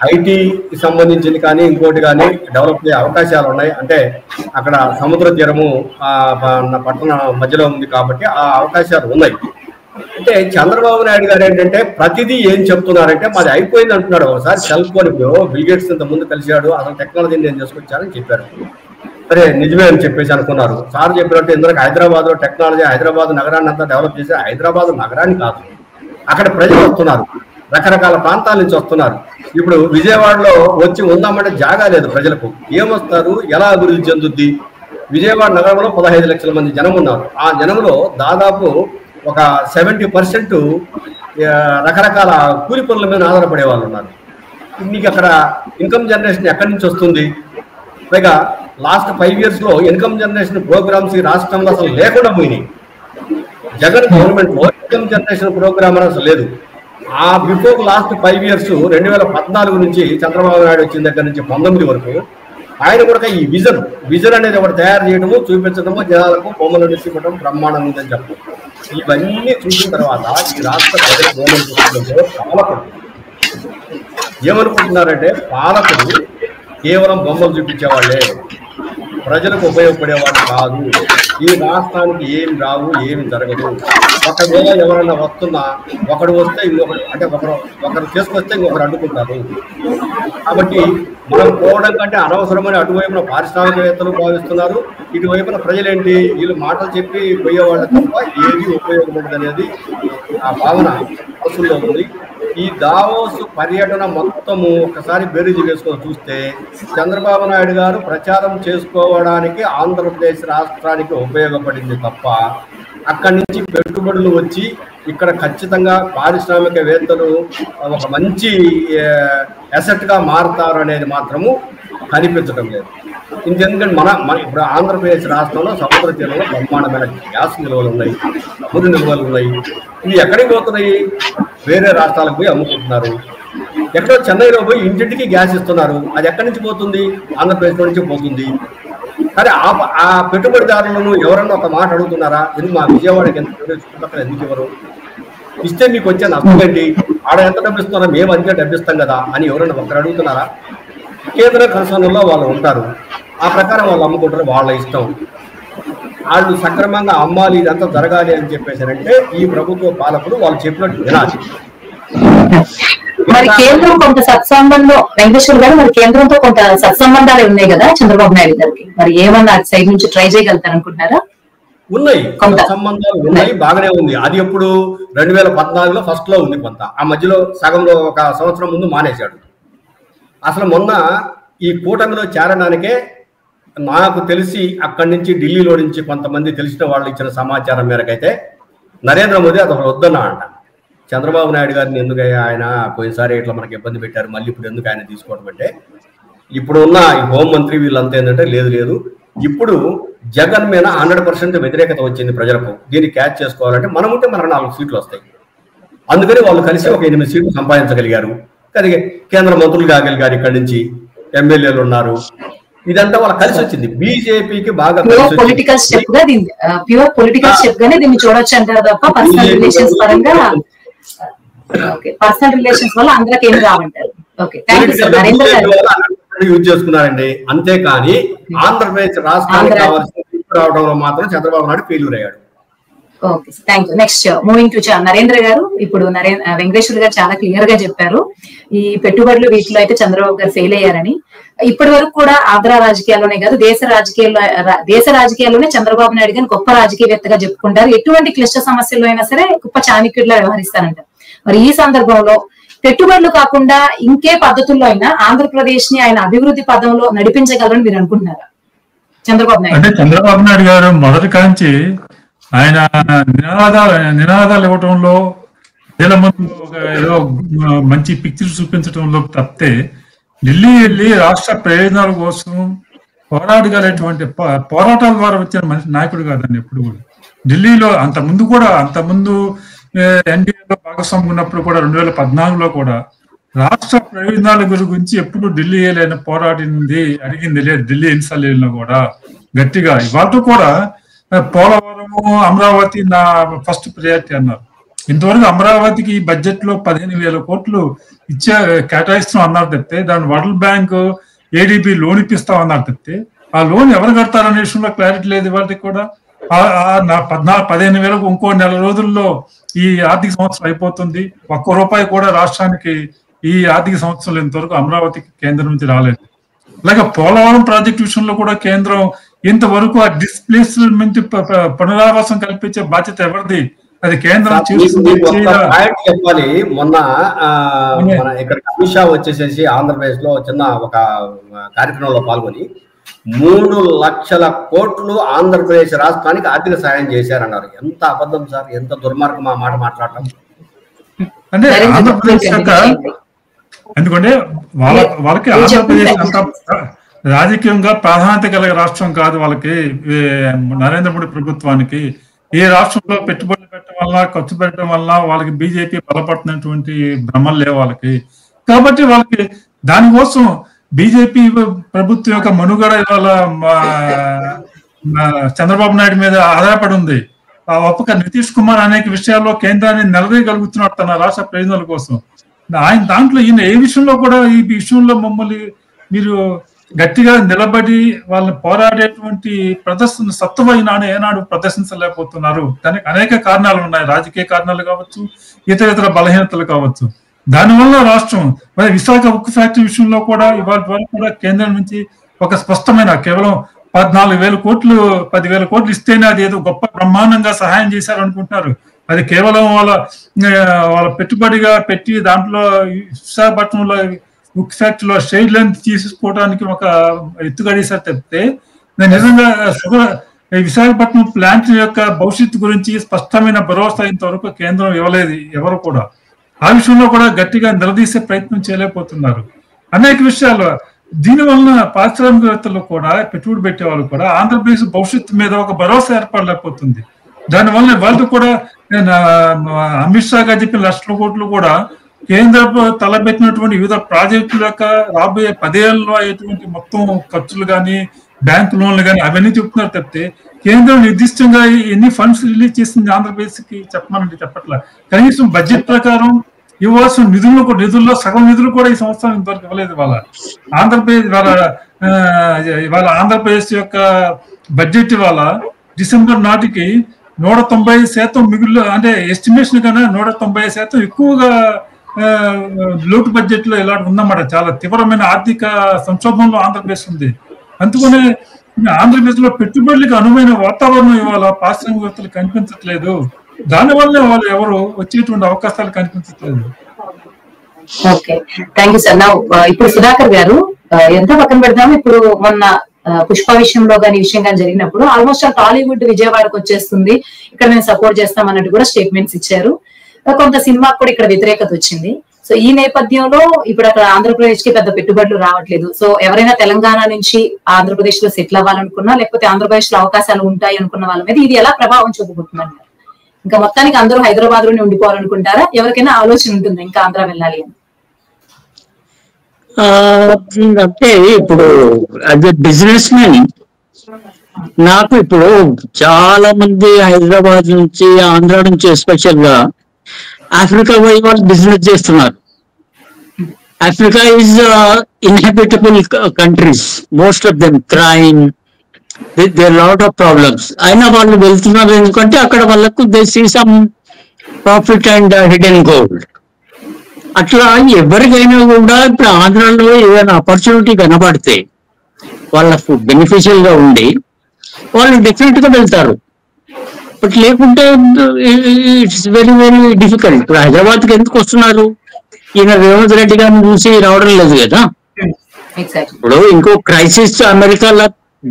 ఐటీకి సంబంధించింది కానీ ఇంకోటి కానీ డెవలప్ అయ్యే అవకాశాలు ఉన్నాయి. అంటే అక్కడ సముద్ర తీరము పట్టణ మధ్యలో ఉంది కాబట్టి ఆ అవకాశాలు ఉన్నాయి. అంటే చంద్రబాబు నాయుడు గారు ఏంటంటే ప్రతిదీ ఏం చెప్తున్నారంటే మాది అయిపోయింది అంటున్నాడు. ఒకసారి సెల్ ఫోన్ బిల్ గేట్స్ ఇంత ముందు కలిశాడు, అసలు టెక్నాలజీని నేను చేసుకొచ్చానని చెప్పారు. సరే నిజమే అని చెప్పేసి అనుకున్నారు. సార్ చెప్పినట్టు ఇందులో హైదరాబాద్ లో టెక్నాలజీ, హైదరాబాద్ నగరాన్ని అంతా డెవలప్ చేసి, హైదరాబాద్ నగరాన్ని కాదు, అక్కడ ప్రజలు వస్తున్నారు, రకరకాల ప్రాంతాల నుంచి వస్తున్నారు. ఇప్పుడు విజయవాడలో వచ్చి ఉందామంటే జాగా లేదు ప్రజలకు. ఏమొస్తారు, ఎలా అభివృద్ధి చెందుద్ది? విజయవాడ నగరంలో 15 లక్షల మంది జనం ఉన్నారు. ఆ జనంలో దాదాపు ఒక 70% రకరకాల కూలి పనుల మీద ఆధారపడే వాళ్ళు ఉన్నారు. మీకు అక్కడ ఇన్కమ్ జనరేషన్ ఎక్కడి నుంచి వస్తుంది? పైగా లాస్ట్ 5 years లో ఇన్కమ్ జనరేషన్ ప్రోగ్రామ్స్ ఈ రాష్ట్రంలో అసలు లేకుండా పోయినాయి. జగన్ గవర్నమెంట్ లో ఇన్కమ్ జనరేషన్ ప్రోగ్రామ్ అసలు లేదు. ఆ బిఫోర్ లాస్ట్ 5 years 2014 నుంచి చంద్రబాబు నాయుడు వచ్చిన దగ్గర నుంచి 19 వరకు ఆయన కూడా ఈ విజన్ అనేది ఒకటి తయారు చేయడము, చూపించడము, జనాలకు బొమ్మలు ఇవ్వడం బ్రహ్మాండంగా ఉందని చెప్పడం. ఇవన్నీ చూసిన తర్వాత ఈ రాష్ట్ర ప్రజలు పాలకుడు ఏమనుకుంటున్నారంటే, పాలకుడు కేవలం బొమ్మలు చూపించేవాళ్ళే, ప్రజలకు ఉపయోగపడేవాళ్ళు కాదు. ఈ రాష్ట్రానికి ఏమి రావు, ఏమి జరగదు. ఒకవేళ ఎవరైనా వస్తున్నా ఒకడు వస్తే ఇంకొకరు, అంటే ఒకరు చేసుకొస్తే ఇంకొకరు అడ్డుకుంటారు. కాబట్టి మనం పోవడం కంటే అనవసరమని అటువైపున పారిశ్రామికవేత్తలు భావిస్తున్నారు, ఇటువైపున ప్రజలేంటి వీళ్ళు మాటలు చెప్పి పోయేవాళ్ళ తప్ప ఏది ఉపయోగపడదు అనేది ఆ భావన మనసుల్లో ఉంది. ఈ దావోస్ పర్యటన మొత్తము ఒకసారి బేరీజు వేసుకొని చూస్తే చంద్రబాబు నాయుడు గారు ప్రచారం చేసుకోవడానికి ఆంధ్రప్రదేశ్ రాష్ట్రానికి ఉపయోగపడింది తప్ప అక్కడి నుంచి పెట్టుబడులు వచ్చి ఇక్కడ ఖచ్చితంగా పారిశ్రామికవేత్తలు ఒక మంచి అసెట్గా మారుతారు అనేది మాత్రము కనిపించడం లేదు. ఎందుకంటే మన ఇప్పుడు ఆంధ్రప్రదేశ్ రాష్ట్రంలో సముద్ర తీరంలో బ్రహ్మాండమైన గ్యాస్ నిల్వలు ఉన్నాయి, ముడి నిల్వలు ఉన్నాయి. ఇవి ఎక్కడికి పోతున్నాయి? వేరే రాష్ట్రాలకు పోయి అమ్ముకుంటున్నారు. ఎక్కడో చెన్నైలో పోయి ఇంటింటికి గ్యాస్ ఇస్తున్నారు. అది ఎక్కడి నుంచి పోతుంది? ఆంధ్రప్రదేశ్లో నుంచి పోతుంది. కానీ ఆ పెట్టుబడిదారులను ఎవరన్నా ఒక మాట అడుగుతున్నారా? ఎందుకు మా విజయవాడకి ఎంత చుట్టుపక్కల ఎందుకు ఇవ్వరు? ఇస్తే మీకు వచ్చే నష్టం ఏంటి? ఆడ ఎంత డబ్బు ఇస్తున్నారా? మేము అంతే డబ్బు ఇస్తాం కదా అని ఎవరైనా ఒకరు అడుగుతున్నారా? కేంద్ర కన్సర్న్లో వాళ్ళు ఉంటారు, ఆ ప్రకారం వాళ్ళు అమ్ముకుంటారు, వాళ్ళ ఇష్టం. వాళ్ళు సక్రమంగా అమ్మాలి, ఇదంతా జరగాలి అని చెప్పేసారంటే ఈ ప్రభుత్వ పాలకులు వాళ్ళు చెప్పినట్టు వినాలి. మరి కేంద్రం కొంత సత్సంబంధం, వెంకటేశ్వర గారు మరి కేంద్రంతో కొంత సత్సంబంధాలు ఉన్నాయి కదా చంద్రబాబు నాయుడు గారికి, మరి ఏమన్నా సైడ్ నుంచి ట్రై చేయగలుగుతారు అనుకుంటారా? ఉన్నాయి, సంబంధాలు ఉన్నాయి, బాగానే ఉంది. అది ఎప్పుడు 2014లో ఫస్ట్ లో ఉంది, కొంత ఆ మధ్యలో సగంలో ఒక సంవత్సరం ముందు మానేశాడు. అసలు మొన్న ఈ కూటమిలో చేరడానికే నాకు తెలిసి అక్కడి నుంచి ఢిల్లీలో నుంచి కొంతమంది తెలిసిన వాళ్ళు ఇచ్చిన సమాచారం మేరకైతే నరేంద్ర మోదీ అతను వద్దన్నా అంట. చంద్రబాబు నాయుడు గారిని ఎందుకు ఆయన పోయినసారి ఇట్లా మనకి ఇబ్బంది పెట్టారు, మళ్ళీ ఇప్పుడు ఎందుకు ఆయన తీసుకోవడం అంటే, ఇప్పుడు ఉన్న ఈ హోంమంత్రి వీళ్ళంతా ఏంటంటే లేదు ఇప్పుడు జగన్ మీద 100% వ్యతిరేకత వచ్చింది ప్రజలకు. దీన్ని క్యాచ్ చేసుకోవాలంటే మనం ఉంటే మనకు 4 సీట్లు వస్తాయి. అందుకని వాళ్ళు కలిసి ఒక 8 సీట్లు సంపాదించగలిగారు. కానీ కేంద్ర మంత్రులు కాగలిగారు, ఇక్కడి నుంచి ఎమ్మెల్యేలు ఉన్నారు. ఇదంతా వాళ్ళకి కలిసి వచ్చింది. బీజేపీకి బాగా ప్యూర్ పొలిటికల్ స్టెప్ గానే దీన్ని చూడొచ్చు అంటారు తప్ప పర్సనల్ రిలేషన్స్ పరంగా పర్సనల్ రిలేషన్స్ వల్ల అందరికి ఏమి రావంటారు. Okay, thank you sir. Narendra garu use చేసుకున్నారండి, అంతేకాని ఆంధ్రప్రదేశ్ రాష్ట్రానికి కావాల్సిన రావడంలో మాత్రం చంద్రబాబు నాయుడు ఫెయిల్యూర్ అయ్యాడు. Okay, thank you. Next moving to Narendra garu. ఇప్పుడు వెంకటేశ్వర గారు చాలా క్లియర్ గా చెప్పారు ఈ పెట్టుబడులు వీటిలో అయితే చంద్రబాబు గారు ఫెయిల్ అయ్యారని. ఇప్పటి వరకు కూడా ఆంధ్ర రాజకీయాల్లోనే కాదు దేశ రాజకీయాల్లోనే చంద్రబాబు నాయుడు గారిని గొప్ప రాజకీయవేత్తగా చెప్పుకుంటారు. ఎటువంటి క్లిష్ట సమస్యల్లో అయినా సరే గొప్ప చాణక్యుడిలా వ్యవహరిస్తారంటారు. మరి ఈ సందర్భంలో పెట్టుబడులు కాకుండా ఇంకే పద్ధతుల్లో అయినా ఆంధ్రప్రదేశ్ ని ఆయన అభివృద్ధి పదంలో నడిపించగలరని మీరు అనుకుంటున్నారా? చంద్రబాబు నాయుడు అంటే చంద్రబాబు నాయుడు గారు మొదటి కాంచి ఆయన నినాదాలు ఇవ్వటంలో ప్రజల ముందు ఏదో మంచి పిక్చర్ చూపించడంలో తప్పితే ఢిల్లీ వెళ్ళి రాష్ట్ర ప్రయోజనాల కోసం పోరాడగలేటువంటి పోరాటాల ద్వారా వచ్చిన మనిషి నాయకుడు కాదండి ఎప్పుడు కూడా. ఢిల్లీలో అంతకుముందు ఎన్డీఏలో భాగస్వామి ఉన్నప్పుడు కూడా 2014లో కూడా రాష్ట్ర ప్రయోజనాల గురించి ఎప్పుడు ఢిల్లీ వెళ్ళిన అడిగింది లేదు. ఢిల్లీ ఎన్నిసార్లు కూడా గట్టిగా ఇవాళ కూడా పోలవరము, అమరావతి నా ఫస్ట్ ప్రయారిటీ అన్నారు. ఇంతవరకు అమరావతికి బడ్జెట్ లో 15,000 కోట్లు కేటాయిస్తాం అన్నారు తప్పితే దాని వరల్డ్ బ్యాంక్ ఏడీబీ లోన్ ఇప్పిస్తాం అన్నారు తప్పితే ఆ లోన్ ఎవరు కడతారనే విషయంలో క్లారిటీ లేదు. ఇవాళకి కూడా 15,000 ఇంకో 1 నెల రోజుల్లో ఈ ఆర్థిక సంవత్సరం అయిపోతుంది. ₹1 కూడా రాష్ట్రానికి ఈ ఆర్థిక సంవత్సరంలో ఇంతవరకు అమరావతికి కేంద్రం నుంచి రాలేదు. అలాగే పోలవరం ప్రాజెక్టు విషయంలో కూడా కేంద్రం ఇంతవరకు ఆ డిస్ప్లేస్మెంట్ పునరావాసం కల్పించే బాధ్యత ఎవరిది? అది కేంద్రం చెప్పాలి. మొన్న ఇక్కడ అమిత్ షా వచ్చేసేసి ఆంధ్రప్రదేశ్ లో చిన్న ఒక కార్యక్రమంలో పాల్గొని 3 లక్షల కోట్లు ఆంధ్రప్రదేశ్ రాష్ట్రానికి ఆర్థిక సాయం చేశారన్నారు. ఎంత అబద్ధం సార్, ఎంత దుర్మార్గం ఆ మాట మాట్లాడటం. అంటే ఆంధ్రప్రదేశ్ ఎందుకంటే వాళ్ళకి ఆంధ్రప్రదేశ్ అంత రాజకీయంగా ప్రాధాన్యత కలిగే రాష్ట్రం కాదు. వాళ్ళకి నరేంద్ర మోడీ ప్రభుత్వానికి ఏ రాష్ట్రంలో పెట్టుబడులు పెట్టడం వల్ల ఖర్చు పెట్టడం వల్ల వాళ్ళకి బీజేపీ బలపడుతున్నటువంటి భ్రమలు లేవు వాళ్ళకి. కాబట్టి వాళ్ళకి దానికోసం బీజేపీ ప్రభుత్వం యొక్క మనుగడ ఇవాళ చంద్రబాబు నాయుడు మీద ఆధారపడి ఉంది. ఒక్క నితీష్ కుమార్ అనేక విషయాల్లో కేంద్రాన్ని నిలదీయగలుగుతున్నాడు తన రాష్ట్ర ప్రయోజనాల కోసం. ఆయన దాంట్లో ఈయన ఏ విషయంలో కూడా ఈ విషయంలో మమ్మల్ని మీరు గట్టిగా నిలబడి వాళ్ళని పోరాడేటువంటి ప్రదర్శన సత్తువైన ఏనాడు ప్రదర్శించలేకపోతున్నారు. దానికి అనేక కారణాలు ఉన్నాయి, రాజకీయ కారణాలు కావచ్చు, ఇతర బలహీనతలు కావచ్చు. దానివల్ల రాష్ట్రం మరి విశాఖ ఉక్కు ఫ్యాక్టరీ విషయంలో కూడా ఇవాళ వరకు కూడా కేంద్రం నుంచి ఒక స్పష్టమైన కేవలం 14,000 కోట్లు 10,000 కోట్లు ఇస్తేనే అది ఏదో గొప్ప బ్రహ్మాండంగా సహాయం చేశారు అనుకుంటున్నారు. అది కేవలం వాళ్ళ పెట్టుబడిగా పెట్టి దాంట్లో విశాఖపట్నంలో ఉక్కు ఫ్యాక్టరీలో షేడ్ లెంత్ తీసుకోవడానికి ఒక ఎత్తుగడేసారి తప్పితే నేను నిజంగా విశాఖపట్నం ప్లాంట్ యొక్క భవిష్యత్తు గురించి స్పష్టమైన భరోసా ఇంతవరకు కేంద్రం ఇవ్వలేదు ఎవరు కూడా. ఆ విషయంలో కూడా గట్టిగా నిలదీసే ప్రయత్నం చేయలేకపోతున్నారు. అనేక విషయాలు దీనివల్ల పారిశ్రామికవేత్తలు కూడా పెట్టుబడి పెట్టే వాళ్ళు కూడా ఆంధ్రప్రదేశ్ భవిష్యత్తు మీద ఒక భరోసా ఏర్పడలేకపోతుంది. దానివల్ల వాళ్ళు కూడా అమిత్ షా గారు చెప్పిన లక్షల కోట్లు కూడా కేంద్ర తలపెట్టినటువంటి వివిధ ప్రాజెక్టుల యొక్క రాబోయే 10 ఏళ్లలో అయ్యేటువంటి మొత్తం ఖర్చులు కానీ బ్యాంక్ లోన్లు కానీ అవన్నీ చెప్తున్నారు తప్పితే కేంద్రం నిర్దిష్టంగా ఎన్ని ఫండ్స్ రిలీజ్ చేసింది ఆంధ్రప్రదేశ్ కి చెప్పట్లా. కనీసం బడ్జెట్ ప్రకారం ఇవ్వాల్సిన నిధుల్లో సగం నిధులు కూడా ఈ సంవత్సరం ఇంతవరకు ఇవ్వలేదు. ఇవాళ ఆంధ్రప్రదేశ్ యొక్క బడ్జెట్ ఇవాళ డిసెంబర్ నాటికి 190% మిగులు, అంటే ఎస్టిమేషన్ కన్నా 190% ఎక్కువగా లోటు బడ్జెట్ లో ఇలా ఉందన్నమాట. చాలా తీవ్రమైన ఆర్థిక సంక్షోభంలో ఆంధ్రప్రదేశ్ ఉంది. అందుకనే ఆంధ్రప్రదేశ్ లో పెట్టుబడులకు అనువైన వాతావరణం ఇవాళ పారిశ్రామికవేత్తలు కనిపించట్లేదు. దానివల్ల వాళ్ళు ఎవరు వచ్చేటువంటి అవకాశాలు కనిపించట్లేదు. Okay, thank you sir. నా ఇప్పుడు సుధాకర్ గారు ఎంత పక్కన పెడదాము, ఇప్పుడు మొన్న పుష్ప విషయంలో కానీ విషయం కానీ జరిగినప్పుడు ఆల్మోస్ట్ టాలీవుడ్ విజయవాడకు వచ్చేస్తుంది, ఇక్కడ మేము సపోర్ట్ చేస్తాం అన్నట్టు కూడా స్టేట్మెంట్స్ ఇచ్చారు. కొంత సినిమాకు కూడా ఇక్కడ వ్యతిరేకత వచ్చింది. సో ఈ నేపథ్యంలో ఇప్పుడు అక్కడ ఆంధ్రప్రదేశ్ కి పెద్ద పెట్టుబడులు రావట్లేదు. సో ఎవరైనా తెలంగాణ నుంచి ఆంధ్రప్రదేశ్ లో సెటిల్ అవ్వాలనుకున్నా, లేకపోతే ఆంధ్రప్రదేశ్ లో అవకాశాలు ఉంటాయి అనుకున్న వాళ్ళ మీద ఇది ఎలా ప్రభావం చూపుకుంటున్నారు? ఇంకా మొత్తానికి అందరూ హైదరాబాద్ లోనే ఉండిపోవాలనుకుంటారా? ఎవరికైనా ఆలోచన ఉంటుందా ఇంకా ఆంధ్ర వెళ్ళాలి అని? అంటే ఇప్పుడు యాజ్ ఎ బిజినెస్ మ్యాన్ నాకు ఇప్పుడు చాలా మంది హైదరాబాద్ నుంచి, ఆంధ్ర నుంచి ఎస్పెషల్ గా ఆఫ్రికా పోయి వాళ్ళు బిజినెస్ చేస్తున్నారు. Africa is inhabitable countries, most of them crime, there lot of problems. అయినా వాళ్ళు వెళ్తున్నారు ఎందుకంటే అక్కడ వాళ్ళకు they see some profit and hidden gold. అట్లా ఎవరికైనా కూడా ఇప్పుడు ఆంధ్రాలో ఏదైనా ఆపర్చునిటీ కనబడితే వాళ్ళకు బెనిఫిషియల్ గా ఉండి వాళ్ళు డెఫినెట్ గా వెళ్తారు. బట్ లేకుంటే ఇట్స్ వెరీ వెరీ డిఫికల్ట్. ఇప్పుడు హైదరాబాద్ కి ఎందుకు వస్తున్నారు? ఈయన రేవంత్ రెడ్డి గారిని చూసి రావడం లేదు కదా. ఇప్పుడు ఇంకో క్రైసిస్ అమెరికాలో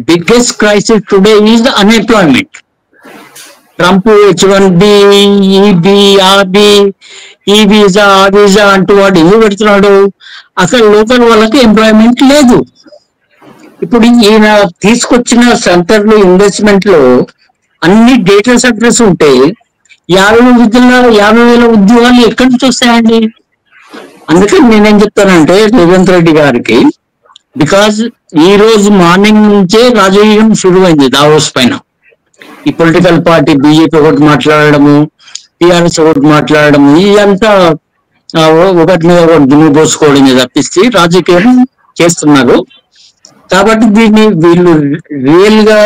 biggest crisis today is the unemployment. Trump H1B, EB, RB, ఈ వీసా ఆ వీసా అంటూ వాడు ఎందుకు పెడుతున్నాడు? అసలు లోకల్ వాళ్ళకి ఎంప్లాయ్మెంట్ లేదు. ఇప్పుడు ఈయన తీసుకొచ్చిన సెంటర్లు ఇన్వెస్ట్మెంట్ లో అన్ని డేటా సెంటర్స్ ఉంటే 50,000 ఉద్యోగాలు ఎక్కడి నుంచి వస్తాయండి? అందుకని నేనేం చెప్తానంటే రేవంత్ రెడ్డి గారికి, బికాజ్ ఈ రోజు మార్నింగ్ నుంచే రాజకీయం శురువైంది దావోస్ పైన. ఈ పొలిటికల్ పార్టీ బీజేపీ ఒకటి మాట్లాడడము, టీఆర్ఎస్ ఒకటి మాట్లాడడము, ఇదంతా ఒకటి మీద ఒకటి దుమ్ము పోసుకోవడం తప్పిస్తే రాజకీయం చేస్తున్నారు. కాబట్టి దీన్ని వీళ్ళు రియల్ గా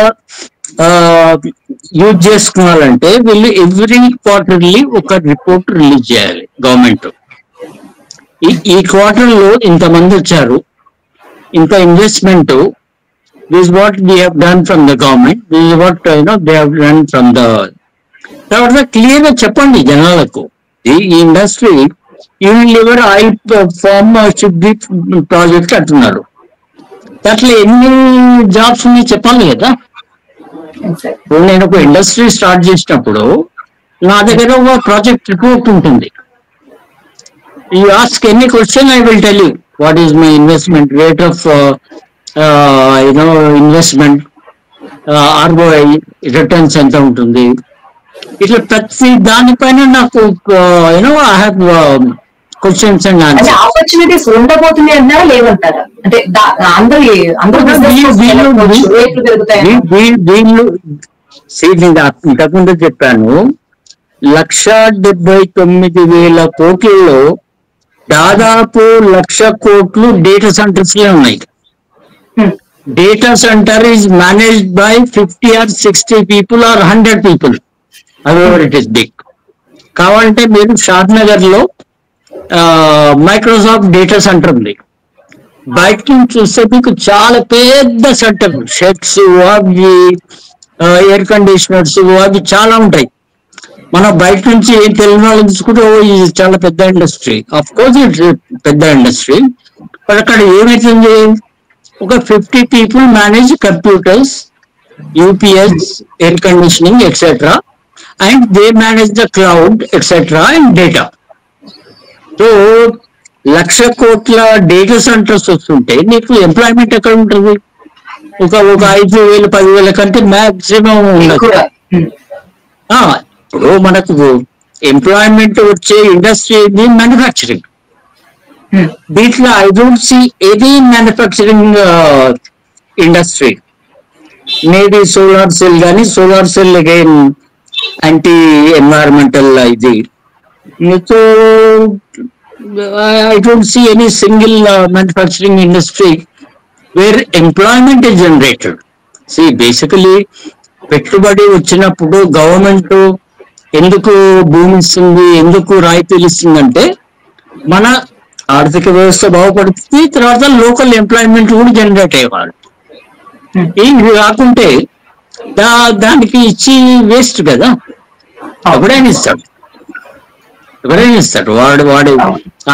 యూజ్ చేసుకోవాలంటే వీళ్ళు ఎవ్రీ క్వార్టర్లీ ఒక రిపోర్ట్ రిలీజ్ చేయాలి గవర్నమెంట్. ఈ క్వార్టర్ లో ఇంతమంది వచ్చారు, ఇంత investment, this is what we have done from the government, this is what they have done from the. తర్వాత క్లియర్ గా చెప్పండి జనాలకు. ఈ industry Unilever oil farm should be project అంటున్నారు. దాంట్లో ఎన్ని జాబ్స్ ఉన్నాయి చెప్పాలి కదా. ఇప్పుడు నేను ఒక ఇండస్ట్రీ స్టార్ట్ చేసినప్పుడు నా దగ్గర ఒక ప్రాజెక్ట్ రిపోర్ట్ ఉంటుంది. You ask any question, I will tell you what is my investment, rate of investment, ROI, returns ఎంత ఉంటుంది. ఇట్లా ప్రతి దానిపైన నాకు I have questions and answers. Opportunities ఉండబోతున్నాయి అన్నారా లేవంటారా? అంటే ఇంతకుముందు చెప్పాను, 1,79,000 కోట్లలో దాదాపు 1,00,000 కోట్లు డేటా సెంటర్స్ లో ఉన్నాయి. Data center is managed by 50 or 60 people or 100 people, however it is big. కావాలంటే మీరు షాద్ నగర్ లో మైక్రోసాఫ్ట్ డేటా సెంటర్ ఉంది. బయట నుంచి చూస్తే మీకు చాలా పెద్ద సెంటర్, షెడ్స్ అవి, ఎయిర్ కండిషనర్స్ అవి చాలా ఉంటాయి. మనం బయట నుంచి ఏం తెలియని వాళ్ళని తీసుకుంటే ఇది చాలా పెద్ద ఇండస్ట్రీ, ఆఫ్ కోర్స్ ఇట్స్ పెద్ద ఇండస్ట్రీ. బట్ అక్కడ ఏమైతుంది, ఒక 50 people manage computers, UPS, air conditioning etcetera, and they manage the cloud etcetera and data. So 1,00,000 కోట్ల డేటా సెంటర్స్ వస్తుంటే నీకు ఎంప్లాయ్మెంట్ ఎక్కడ ఉంటుంది? ఒక 5,000 10,000 కంటే మాక్సిమం ఉండదు. ఇప్పుడు మనకు ఎంప్లాయ్మెంట్ వచ్చే ఇండస్ట్రీ మ్యానుఫ్యాక్చరింగ్. దీంట్లో I don't see any manufacturing industry. Maybe solar cell కానీ, solar cell again anti environmental ఇది. So I don't see any single manufacturing industry where employment is generated. See basically పెట్టుబడి వచ్చినప్పుడు government ఎందుకు భూమి ఇస్తుంది, ఎందుకు రాయితీలు ఇస్తుందంటే మన ఆర్థిక వ్యవస్థ బాగుపడుతుంది, తర్వాత లోకల్ ఎంప్లాయ్మెంట్ కూడా జనరేట్ అయ్యేవాళ్ళు. ఇవి కాకుంటే దానికి ఇచ్చి వేస్ట్ కదా. ఎవడైనా ఇస్తాడు, వాడు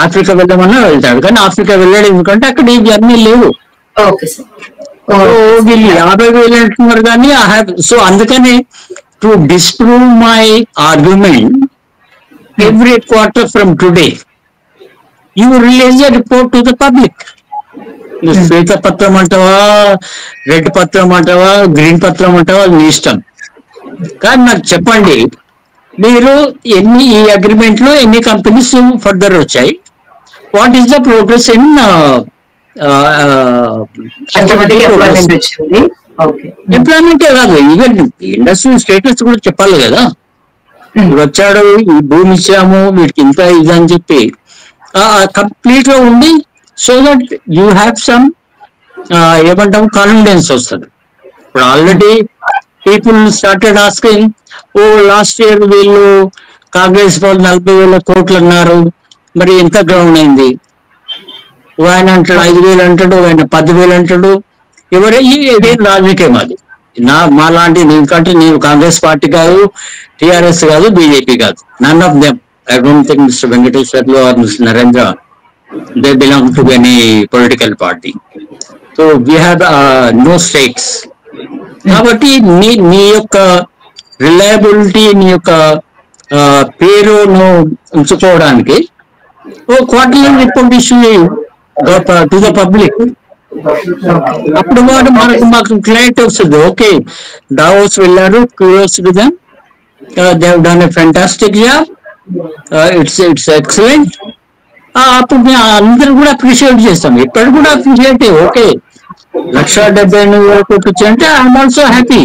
ఆఫ్రికా వెళ్దామన్నా వెళ్తాడు, కానీ ఆఫ్రికా వెళ్ళాడు ఎందుకంటే అక్కడ ఇవి అన్నీ లేవు. వీళ్ళు 50,000 అంటున్నారు కానీ సో అందుకని to disprove my argument every quarter from today you release a report to the public. శ్వేత పత్రం అంటావా, రెడ్ పత్రం అంటావా, గ్రీన్ పత్రం అంటావా, మీ ఇష్టం. కానీ నాకు చెప్పండి, మీరు ఈ అగ్రిమెంట్ లో ఎన్ని కంపెనీస్ ఫర్దర్ వచ్చాయి? What is the progress in ఎంప్లాయ్మెంటే కాదు, ఈవెన్ ఇండస్ట్రీ స్టేటస్ కూడా చెప్పాలి కదా. ఇప్పుడు వచ్చాడు, ఈ భూమి ఇచ్చాము వీటికి ఇంత ఇది అని చెప్పి కంప్లీట్ గా ఉండి, so that you have some ఏమంటాము కాన్ఫిడెన్స్ వస్తుంది. ఇప్పుడు ఆల్రెడీ పీపుల్ స్టార్టెడ్ ఆస్కింగ్, ఓ లాస్ట్ ఇయర్ వీళ్ళు కాంగ్రెస్ వాళ్ళు 40,000 కోట్లు అన్నారు, మరి ఎంత గ్రౌండ్ అయింది? ఆయన అంటాడు 5,000 అంటాడు, ఆయన 10,000 అంటాడు. ఇదేం రాజకీయం అది. మా లాంటి ఎందుకంటే నేను కాంగ్రెస్ పార్టీ కాదు, టిఆర్ఎస్ కాదు, బీజేపీ కాదు, none of them. I don't think mister Venkateswarlu or mister Narendra they belong to any political party. So we have no stakes. కాబట్టి నీ యొక్క రిలయబిలిటీ, నీ యొక్క పేరును ఉంచుకోవడానికి ఓ quarterly report issue to the public. అప్పుడు మాకు క్లారిటీ వస్తుంది. ఓకే, దావోస్ వెళ్ళారు, curious to them, they have done a fantastic job, it's excellent. అప్పుడు మేము అందరూ కూడా అప్రిషియేట్ చేస్తాం. ఇక్కడ కూడా అప్రిషియేట్. ఓకే, 1,78,000 కోట్లు వచ్చాయంటే I'm also happy.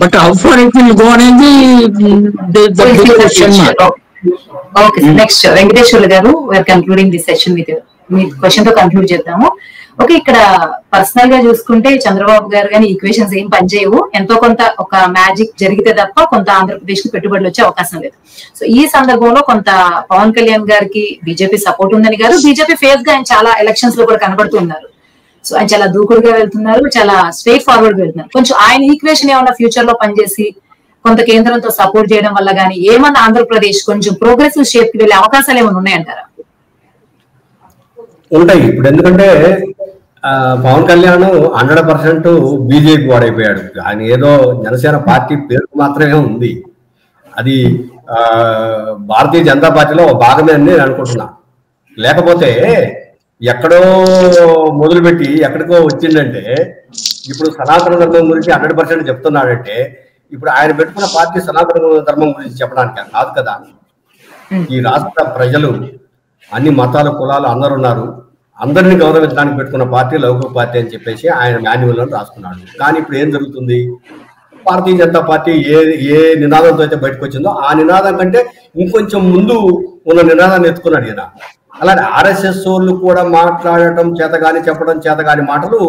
But how far it will go అనేది ఓకే. నెక్స్ట్ వెంకటేశ్వర్లు గారు, we're concluding this session with me question తో కన్క్లూడ్ చేద్దాము. ఓకే, ఇక్కడ పర్సనల్ గా చూసుకుంటే చంద్రబాబు గారు కానీ ఈక్వేషన్స్ ఏం పనిచేయవు, ఎంతో కొంత ఒక మ్యాజిక్ జరిగితే తప్ప కొంత ఆంధ్రప్రదేశ్ కి పెట్టుబడులు వచ్చే అవకాశం లేదు. సో ఈ సందర్భంలో కొంత పవన్ కళ్యాణ్ గారికి బీజేపీ సపోర్ట్ ఉందని గారు, బీజేపీ ఫేస్ గా ఆయన చాలా ఎలక్షన్స్ లో కూడా కనబడుతున్నారు. సో ఆయన చాలా దూకుడుగా వెళ్తున్నారు, చాలా స్ట్రైట్ ఫార్వర్డ్ గా వెళ్తున్నారు. కొంచెం ఆయన ఈక్వేషన్ ఏమన్నా ఫ్యూచర్ లో పనిచేసి కొంత కేంద్రంతో సపోర్ట్ చేయడం వల్ల కానీ ఏమన్నా ఆంధ్రప్రదేశ్ కొంచెం ప్రోగ్రెసివ్ షేప్ కి వెళ్ళే అవకాశాలు ఏమైనా ఉన్నాయంటారా? ఉంటాయి. ఇప్పుడు ఎందుకంటే పవన్ కళ్యాణ్ 100% బీజేపీ వాడైపోయాడు. ఆయన ఏదో జనసేన పార్టీ పేరు మాత్రమే ఉంది, అది భారతీయ జనతా పార్టీలో ఒక భాగమే అని నేను అనుకుంటున్నా. లేకపోతే ఎక్కడో మొదలుపెట్టి ఎక్కడికో వచ్చిందంటే, ఇప్పుడు సనాతన ధర్మం గురించి 100% చెప్తున్నాడంటే ఇప్పుడు ఆయన పెట్టుకున్న పార్టీ సనాతన ధర్మం గురించి చెప్పడానికి కాదు కదా. ఈ రాష్ట్ర ప్రజలు అన్ని మతాలు, కులాలు అందరు ఉన్నారు, అందరినీ గౌరవించడానికి పెట్టుకున్న పార్టీ లౌకిక పార్టీ అని చెప్పేసి ఆయన మాన్యువల్ అని రాసుకున్నాడు. కానీ ఇప్పుడు ఏం జరుగుతుంది? భారతీయ జనతా పార్టీ ఏ నినాదంతో అయితే బయటకు వచ్చిందో ఆ నినాదం కంటే ఇంకొంచెం ముందు ఉన్న నినాదాన్ని ఎత్తుకున్నాడు ఈయన. అలాగే ఆర్ఎస్ఎస్ వాళ్ళు కూడా మాట్లాడటం చేతగాని, చెప్పడం చేతగాని మాటలు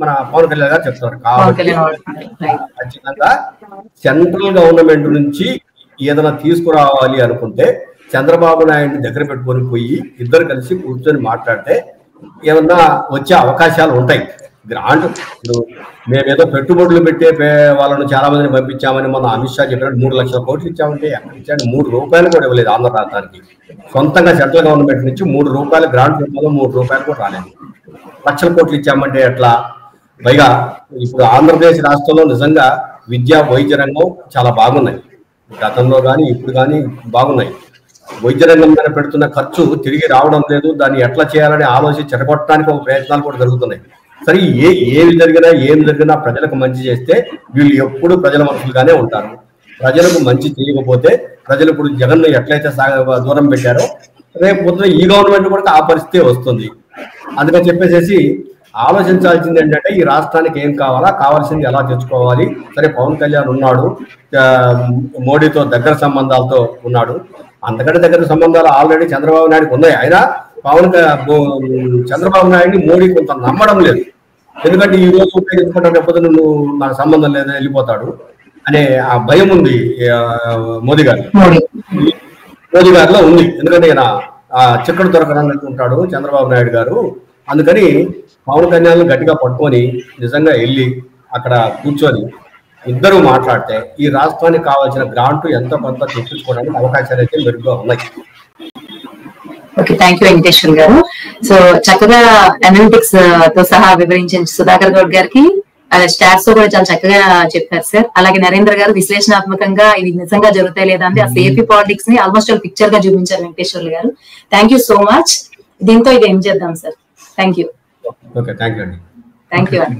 మన పవన్ కళ్యాణ్ గారు చెప్తారు. కాబట్టి ఖచ్చితంగా సెంట్రల్ గవర్నమెంట్ నుంచి ఏదైనా తీసుకురావాలి అనుకుంటే చంద్రబాబు నాయుడిని దగ్గర పెట్టుకొని పోయి ఇద్దరు కలిసి కూర్చొని మాట్లాడితే ఏమన్నా వచ్చే అవకాశాలు ఉంటాయి. గ్రాంట్ మేమేదో పెట్టుబడులు పెట్టే వాళ్ళను చాలా మందిని పంపించామని మన అమిత్ షా చెప్పినట్టు 3 లక్షల కోట్లు ఇచ్చామంటే ఎక్కడ ఇచ్చాడు? 3 రూపాయలు కూడా ఇవ్వలేదు ఆంధ్ర రాష్ట్రానికి. సొంతంగా సెంట్రల్ గవర్నమెంట్ నుంచి 3 రూపాయలు గ్రాంట్ రూపంలో 3 రూపాయలు కూడా రాలేదు. లక్షల కోట్లు ఇచ్చామంటే ఎట్లా? పైగా ఇప్పుడు ఆంధ్రప్రదేశ్ రాష్ట్రంలో నిజంగా విద్యా వైద్య రంగం చాలా బాగున్నాయి. గతంలో కానీ ఇప్పుడు కానీ బాగున్నాయి. వైద్య రంగం మీద పెడుతున్న ఖర్చు తిరిగి రావడం లేదు. దాన్ని ఎట్లా చేయాలని ఆలోచించి చెడగొట్టడానికి ఒక ప్రయత్నాలు కూడా జరుగుతున్నాయి. సరే, ఏమి జరిగినా ప్రజలకు మంచి చేస్తే వీళ్ళు ఎప్పుడు ప్రజల మనుషులుగానే ఉంటారు. ప్రజలకు మంచి చేయకపోతే ప్రజలు ఇప్పుడు జగన్ ఎట్లయితే దూరం పెట్టారో రేపు పొద్దున ఈ గవర్నమెంట్ కూడా ఆ పరిస్థితి వస్తుంది. అందుకని చెప్పేసి ఆలోచించాల్సింది ఏంటంటే ఈ రాష్ట్రానికి ఏం కావాలా, కావాల్సింది ఎలా తెచ్చుకోవాలి. సరే, పవన్ కళ్యాణ్ ఉన్నాడు, మోడీతో దగ్గర సంబంధాలతో ఉన్నాడు. అంతకంటే దగ్గర సంబంధాలు ఆల్రెడీ చంద్రబాబు నాయుడుకి ఉన్నాయి. అయినా చంద్రబాబు నాయుడిని మోడీ కొంత నమ్మడం లేదు. ఎందుకంటే ఈ రోజు ఉపయోగించుకుంటే లేకపోతే నువ్వు నాకు సంబంధం లేదా వెళ్ళిపోతాడు అనే ఆ భయం ఉంది మోదీ గారిలో ఉంది. ఎందుకంటే ఈయన చిక్కడు దొరకనట్టు ఉంటాడు చంద్రబాబు నాయుడు గారు. అందుకని పవన్ కళ్యాణ్ గట్టిగా పట్టుకొని నిజంగా వెళ్ళి అక్కడ కూర్చొని ఇద్దరు మాట్లాడితే ఈ రాష్ట్రానికి కావాల్సిన గ్రాంట్ ఎంత కొంత తెప్పించుకోవడానికి అవకాశాలు అయితే మెరుగ్గా ఉన్నాయి. ఓకే, థ్యాంక్ యూ వెంకటేశ్వర్ గారు. సో చక్కగా అనలిటిక్స్ తో సహా వివరించిన సుధాకర్ గౌడ్ గారికి, స్టాట్స్ తో కూడా చాలా చక్కగా చెప్పారు సార్. అలాగే నరేంద్ర గారు విశ్లేషణాత్మకంగా ఇది నిజంగా జరుగుతాయి లేదా అంటే అసలు ఏపీ పాలిటిక్స్ ని ఆల్మోస్ట్ పిక్చర్ గా చూపించారు వెంకటేశ్వర్లు గారు. Thank you so much. దీంతో ఇది ఏం చేద్దాం sir. Thank you. Okay, thank you అండి. థ్యాంక్ యూ అండి.